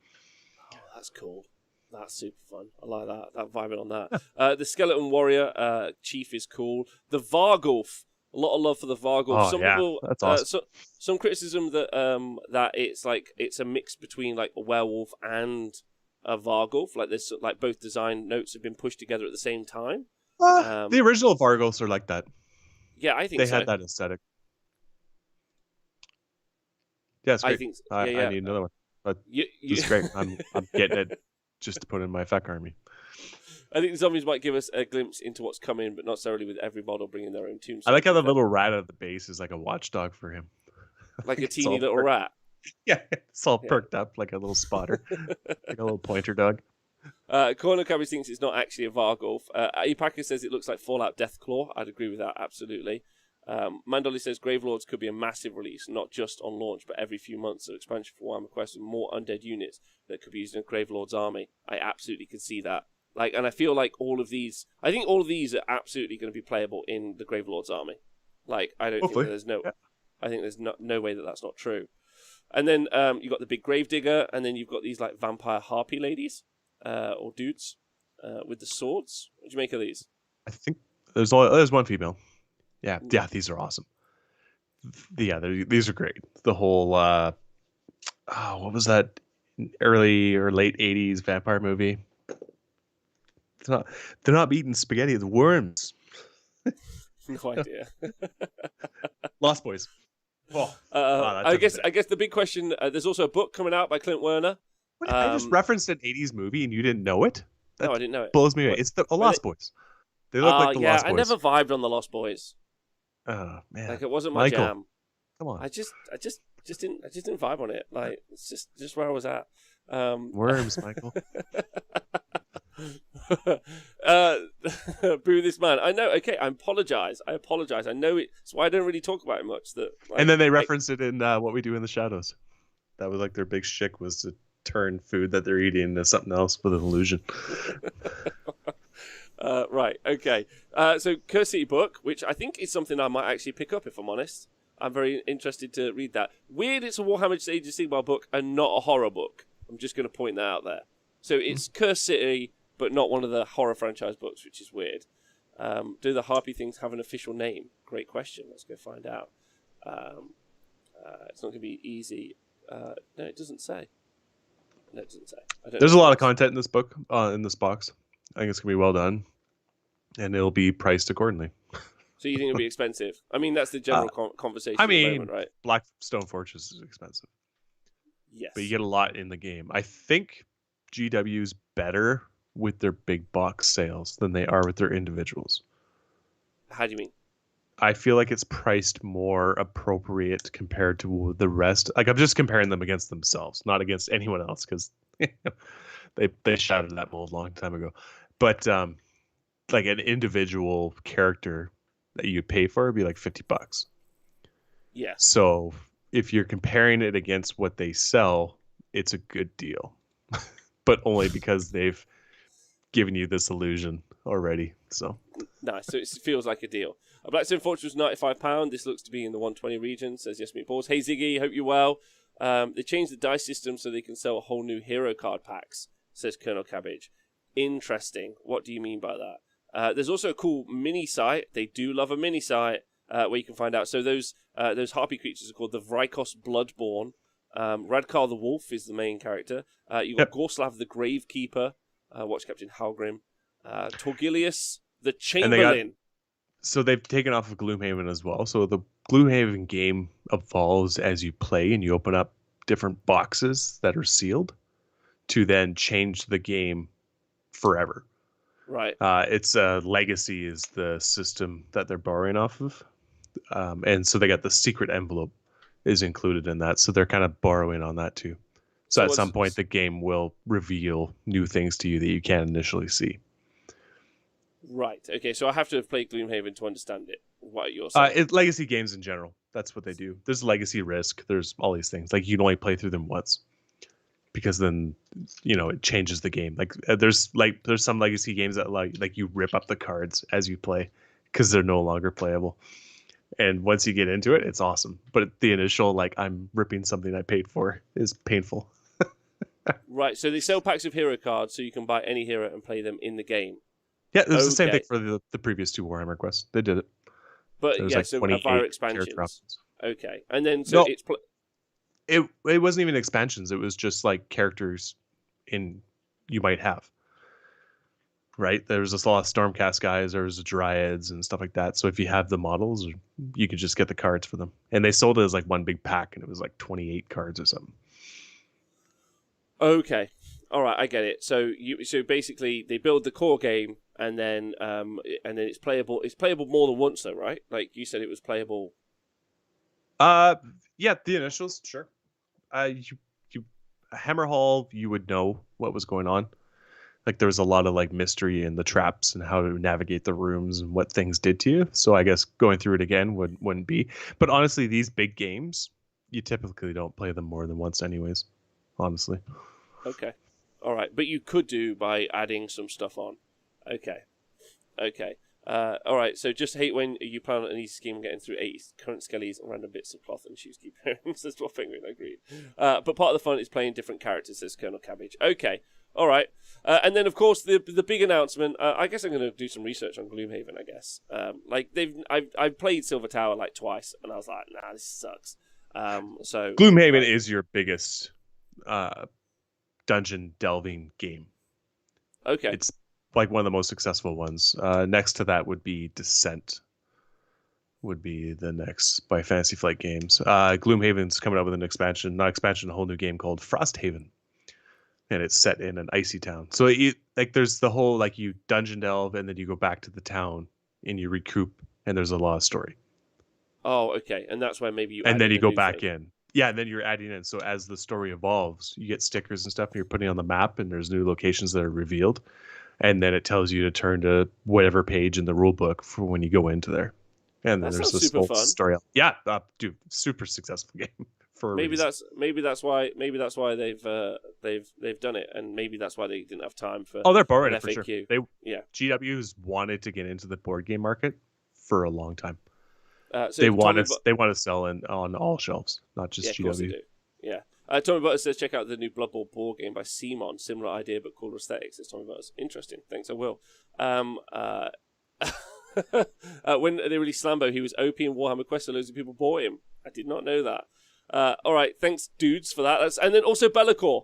Oh, that's cool. That's super fun. I like that vibing on that. The Skeleton Warrior Chief is cool. The Vargulf. A lot of love for the Vargulf. People, that's awesome. Some criticism that it's a mix between like a werewolf and a Vargulf. Like there's like both design notes have been pushed together at the same time. The original Vargulfs are like that. Yeah, I think they had that aesthetic. Yeah, it's great. I think so. I need another one. But it's great. I'm getting it just to put in my FAQ army. I think the zombies might give us a glimpse into what's coming, but not necessarily with every model bringing their own tombstone. I like how the little rat at the base is like a watchdog for him. Like a teeny little rat. Yeah, it's all perked up like a little spotter. Like a little pointer dog. Corner Cabbage thinks it's not actually a Vargulf. Ipaka says it looks like Fallout Deathclaw. I'd agree with that, absolutely. Mandoli says Gravelords could be a massive release, not just on launch, but every few months. So expansion for Warhammer Quest with more undead units that could be used in a Gravelord's army. I absolutely could see that. And I feel like all of these are absolutely going to be playable in the Gravelord's army. I don't think there's I think there's no way that that's not true. And then you've got the big Gravedigger, and then you've got these like vampire harpy ladies, or dudes, with the swords. What do you make of these? I think there's one female. Yeah, these are awesome. Yeah, these are great. The whole what was that early or late '80s vampire movie? They're not eating spaghetti. The worms. No idea. Lost Boys. Oh, I guess the big question. There's also a book coming out by Clint Werner. What, I just referenced an '80s movie and you didn't know it? No, I didn't know it. Blows me away. It's the Lost Boys. They look like the Lost Boys. I never vibed on the Lost Boys. Oh man, it wasn't my jam. Come on. I just didn't vibe on it. It's just where I was at. Worms, Michael. Boo this man. I know. Okay, I apologize. I know it's why I don't really talk about it much. And then they referenced it in What We Do in the Shadows. That was like their big shtick, was to turn food that they're eating into something else with an illusion. Right. Okay. So Curse City book, which I think is something I might actually pick up if I'm honest. I'm very interested to read that. Weird, it's a Warhammer Age of Sigmar book and not a horror book. I'm just going to point that out there. So it's Curse City, but not one of the horror franchise books, which is weird. Do the Harpy things have an official name? Great question. Let's go find out. It's not going to be easy. No, it doesn't say. No, it doesn't say. There's a lot of content in this book, in this box. I think it's going to be well done, and it'll be priced accordingly. So you think it'll be expensive? I mean, that's the general conversation at the moment, right? Blackstone Fortress is expensive. Yes. But you get a lot in the game. I think GW's better with their big box sales than they are with their individuals. How do you mean? I feel like it's priced more appropriate compared to the rest. Like, I'm just comparing them against themselves, not against anyone else, because they shouted that mold a long time ago. But like an individual character that you pay for would be like $50. Yeah. So if you're comparing it against what they sell, it's a good deal. But only because they've given you this illusion already. So nice. So it feels like a deal. A Blackstone Fortress was £95. This looks to be in the 120 region, says Yes Meatballs. Hey Ziggy, hope you're well. They changed the dice system so they can sell a whole new hero card packs, says Colonel Cabbage. Interesting. What do you mean by that? There's also a cool mini site. They do love a mini site where you can find out. So those harpy creatures are called the Vrykos Bloodborne. Radkar the Wolf is the main character. You've got Gorslav the Gravekeeper. Watch Captain Halgrim, Torgilius the And they got Chamberlain. so they've taken off of Gloomhaven as well. So the Gloomhaven game evolves as you play, and you open up different boxes that are sealed to then change the game forever. Right. It's Legacy is the system that they're borrowing off of, and so they got the secret envelope is included in that. So they're kind of borrowing on that too. So at some point, the game will reveal new things to you that you can't initially see. Right. Okay. So I have to have played Gloomhaven to understand it. What you're saying? Legacy games in general. That's what they do. There's legacy risk. There's all these things. Like you can only play through them once, because then it changes the game. Like there's some legacy games that like you rip up the cards as you play because they're no longer playable. And once you get into it, it's awesome. But the initial I'm ripping something I paid for is painful. Right. So they sell packs of hero cards, so you can buy any hero and play them in the game. Yeah, it was the same thing for the previous 2 Warhammer quests. They did it. But so via expansions. Okay, and then so it's it wasn't even expansions. It was just like characters you might have. Right, there was a lot of Stormcast guys. There was the Dryads and stuff like that. So if you have the models, you could just get the cards for them. And they sold it as one big pack, and it was 28 cards or something. Okay, all right, I get it. So basically they build the core game. And then it's playable. It's playable more than once, though, right? Like you said, it was playable. Yeah, the initials, sure. You Hammerhall, you would know what was going on. There was a lot of mystery in the traps and how to navigate the rooms and what things did to you. So I guess going through it again wouldn't be. But honestly, these big games, you typically don't play them more than once, anyways. Honestly. Okay, all right, but you could do by adding some stuff on. Okay. All right. So just hate when you plan on an easy scheme getting through 80 current skellies and random bits of cloth and shoes keep hearing. Says Dwarf Penguin. Agreed. But part of the fun is playing different characters. Says Colonel Cabbage. Okay. All right. And then of course the big announcement. I guess I'm going to do some research on Gloomhaven. I guess. I've played Silver Tower twice, and I was like, nah, this sucks. So Gloomhaven is your biggest dungeon delving game. Okay. It's one of the most successful ones. Next to that would be Descent. Would be the next by Fantasy Flight Games. Gloomhaven's coming up with an expansion, not expansion, a whole new game called Frosthaven, and it's set in an icy town. So there's the whole you dungeon delve and then you go back to the town and you recoup, and there's a lot of story. Oh, okay, and that's where maybe you. And then you go back in. Yeah, and then you're adding in. So as the story evolves, you get stickers and stuff, and you're putting on the map, and there's new locations that are revealed. And then it tells you to turn to whatever page in the rule book for when you go into there. And then there's this whole story. Yeah, dude, super successful game for maybe that's why they've done it, and maybe that's why they didn't have time for. Oh, they're borrowing it for FAQ. Sure. GW's wanted to get into the board game market for a long time. So they want to sell on all shelves, not just GW. Of course they do. Yeah. Tommy Butter says, check out the new Blood Bowl board game by Simon. Similar idea, but cooler aesthetics. Says Tommy Butter. Interesting. Thanks, I will. When they released Slambo, he was OP in Warhammer Quest, so loads of people bought him. I did not know that. All right, thanks, dudes, for that. And then also Be'lakor.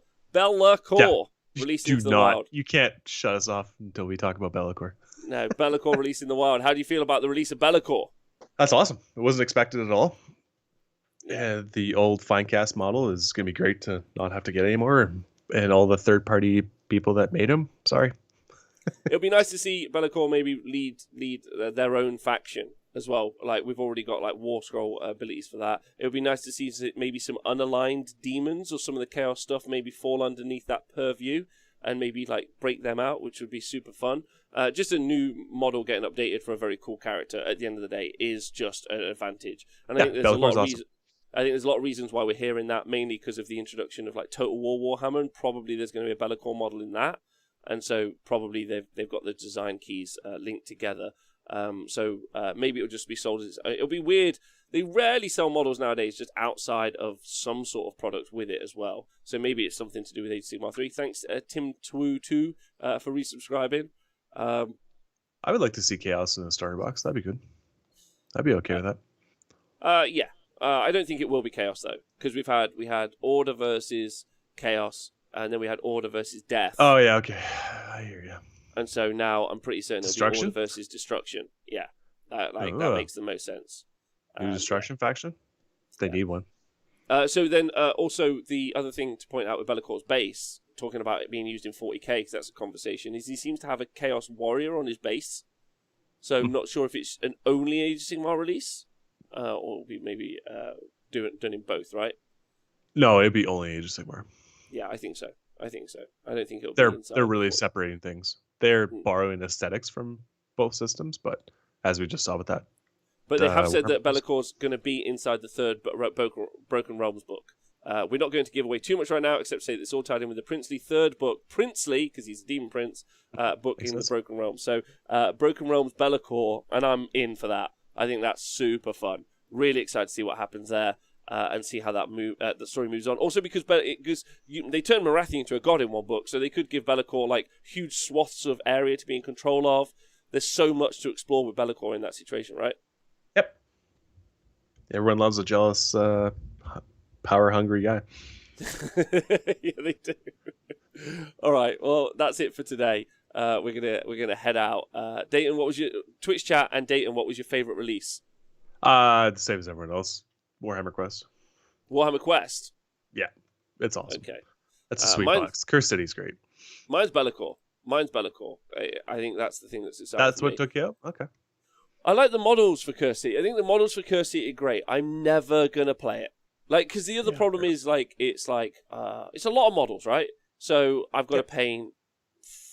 Released into the wild. You can't shut us off until we talk about Be'lakor. No, Be'lakor released in the wild. How do you feel about the release of Be'lakor? That's awesome. It wasn't expected at all. Yeah, the old Finecast model is going to be great to not have to get anymore. And all the third-party people that made them, sorry. It'll be nice to see Be'lakor maybe lead their own faction as well. We've already got War Scroll abilities for that. It would be nice to see maybe some unaligned demons or some of the chaos stuff maybe fall underneath that purview and maybe break them out, which would be super fun. Just a new model getting updated for a very cool character at the end of the day is just an advantage. And I think there's a lot of reasons. I think there's a lot of reasons why we're hearing that, mainly because of the introduction of Total War Warhammer, and probably there's going to be a Be'lakor model in that, and so probably they've got the design keys linked together. So maybe it'll just be sold as it'll be weird. They rarely sell models nowadays just outside of some sort of product with it as well. So maybe it's something to do with Age of Sigmar 3. Thanks, Tim Twu for resubscribing. I would like to see Chaos in a starter box. That'd be good. I'd be okay with that. Yeah. I don't think it will be Chaos though, because we had Order versus Chaos and then we had Order versus Death. Oh yeah, okay, I hear you. And so now I'm pretty certain it'll be Order versus Destruction. Yeah, that makes the most sense. New Destruction faction? They need one. So then also the other thing to point out with Be'lakor's base, talking about it being used in 40k, because that's a conversation, is he seems to have a Chaos Warrior on his base. So I'm not sure if it's an only Age of Sigmar release, or be maybe done in both, right? No, it'd be only Age of Sigmar. Yeah, I think so. I don't think it'll be inside. They're really separating things. They're borrowing aesthetics from both systems, but as we just saw with that. But they have said that Be'lakor's going to be inside the third Broken Realms book. We're not going to give away too much right now, except say that it's all tied in with the princely third book, princely, because he's a demon prince, book in the Broken Realms. So Broken Realms Be'lakor, and I'm in for that. I think that's super fun. Really excited to see what happens there. And see how that the story moves on. Also, because they turned Marathi into a god in one book, so they could give Be'lakor like huge swaths of area to be in control of. There's so much to explore with Be'lakor in that situation, right? Yep. Everyone loves a jealous, power-hungry guy. Yeah, they do. All right. Well, that's it for today. We're gonna head out. Dayton, what was your Twitch chat? And Dayton, what was your favorite release? The same as everyone else. Warhammer Quest. Warhammer Quest? Yeah, it's awesome. Okay. That's a sweet box. Curse City's great. Mine's Be'lakor. I think that's the thing that's exciting. That's what took you out? Okay. I like the models for Curse City. I think the models for Curse City are great. I'm never going to play it. Like, because the other problem is, like, it's a lot of models, right? So I've got to paint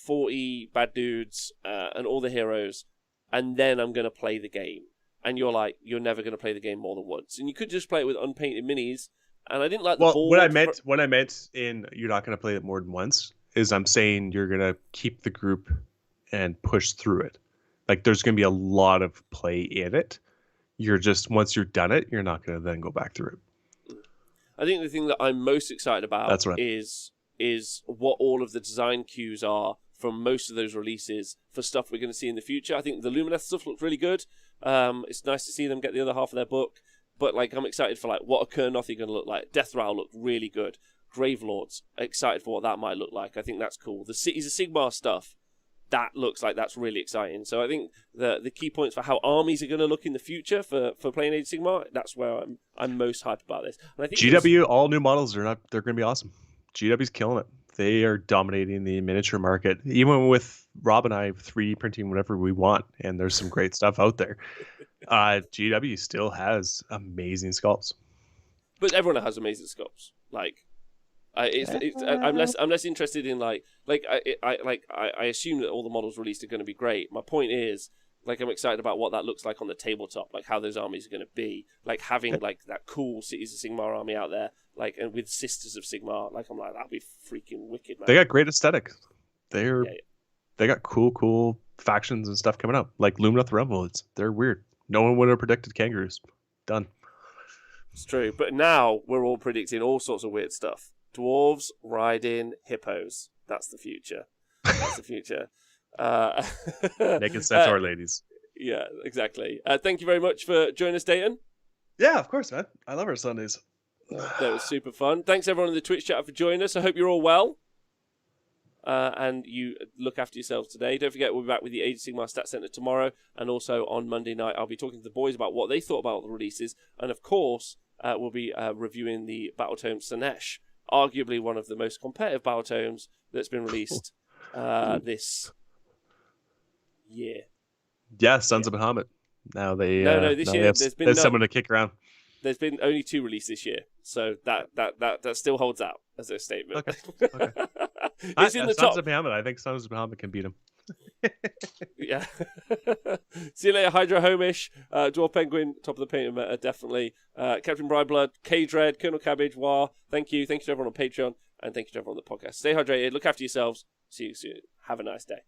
40 bad dudes and all the heroes, and then I'm going to play the game. And you're never going to play the game more than once. And you could just play it with unpainted minis. And I didn't like the board. What I meant in you're not going to play it more than once is I'm saying you're going to keep the group and push through it. Like there's going to be a lot of play in it. You're just, once you're done it, you're not going to then go back through it. I think the thing that I'm most excited about is what all of the design cues are from most of those releases for stuff we're going to see in the future. I think the Luminous stuff looks really good. It's nice to see them get the other half of their book. But like, I'm excited for like what a Kurnothi going to look like. Death Rattle looked really good. Gravelords, excited for what that might look like. I think that's cool. The Cities of Sigmar stuff, that looks like that's really exciting. So I think the key points for how armies are going to look in the future for playing Age of Sigmar, that's where I'm most hyped about this. And I think GW, all new models, they're going to be awesome. GW's killing it. They are dominating the miniature market, even with Rob and I 3D printing whatever we want, and there's some great stuff out there. GW still has amazing sculpts, but everyone has amazing sculpts. Like, I'm less interested in I assume that all the models released are going to be great. My point is, like, I'm excited about what that looks like on the tabletop, like how those armies are going to be, like having like that cool Cities of Sigmar army out there, like, and with Sisters of Sigmar, like, I'm like, that'd be freaking wicked, man. They got great aesthetic. They got cool factions and stuff coming up, like Luminous Throne. They're weird. No one would have predicted kangaroos. Done. It's true, but now we're all predicting all sorts of weird stuff. Dwarves riding hippos. That's the future. That's the future. Naked centaur ladies. Yeah, exactly. Thank you very much for joining us, Dayton. Yeah, of course, man. I love our Sundays. That was super fun. Thanks everyone in the Twitch chat for joining us. I hope you're all well. And you look after yourselves today. Don't forget, we'll be back with the Age of Sigmar Stat Center tomorrow. And also on Monday night, I'll be talking to the boys about what they thought about the releases. And of course, we'll be reviewing the Battletome Sensch. Arguably one of the most competitive Battletomes that's been released this year. Yeah, Sons of Bahamut. Now they this year there's someone to kick around. There's been only 2 released this year, so that still holds out as a statement. Okay. It's in the top. Sons of Bahamut. I think Sons of Bahamut can beat him. Yeah. See you later, Hydra Homish, Dwarf Penguin, top of the paint meta, definitely. Captain Brightblood, K-Dread, Colonel Cabbage, War. Thank you to everyone on Patreon, and thank you to everyone on the podcast. Stay hydrated, look after yourselves. See you soon. Have a nice day.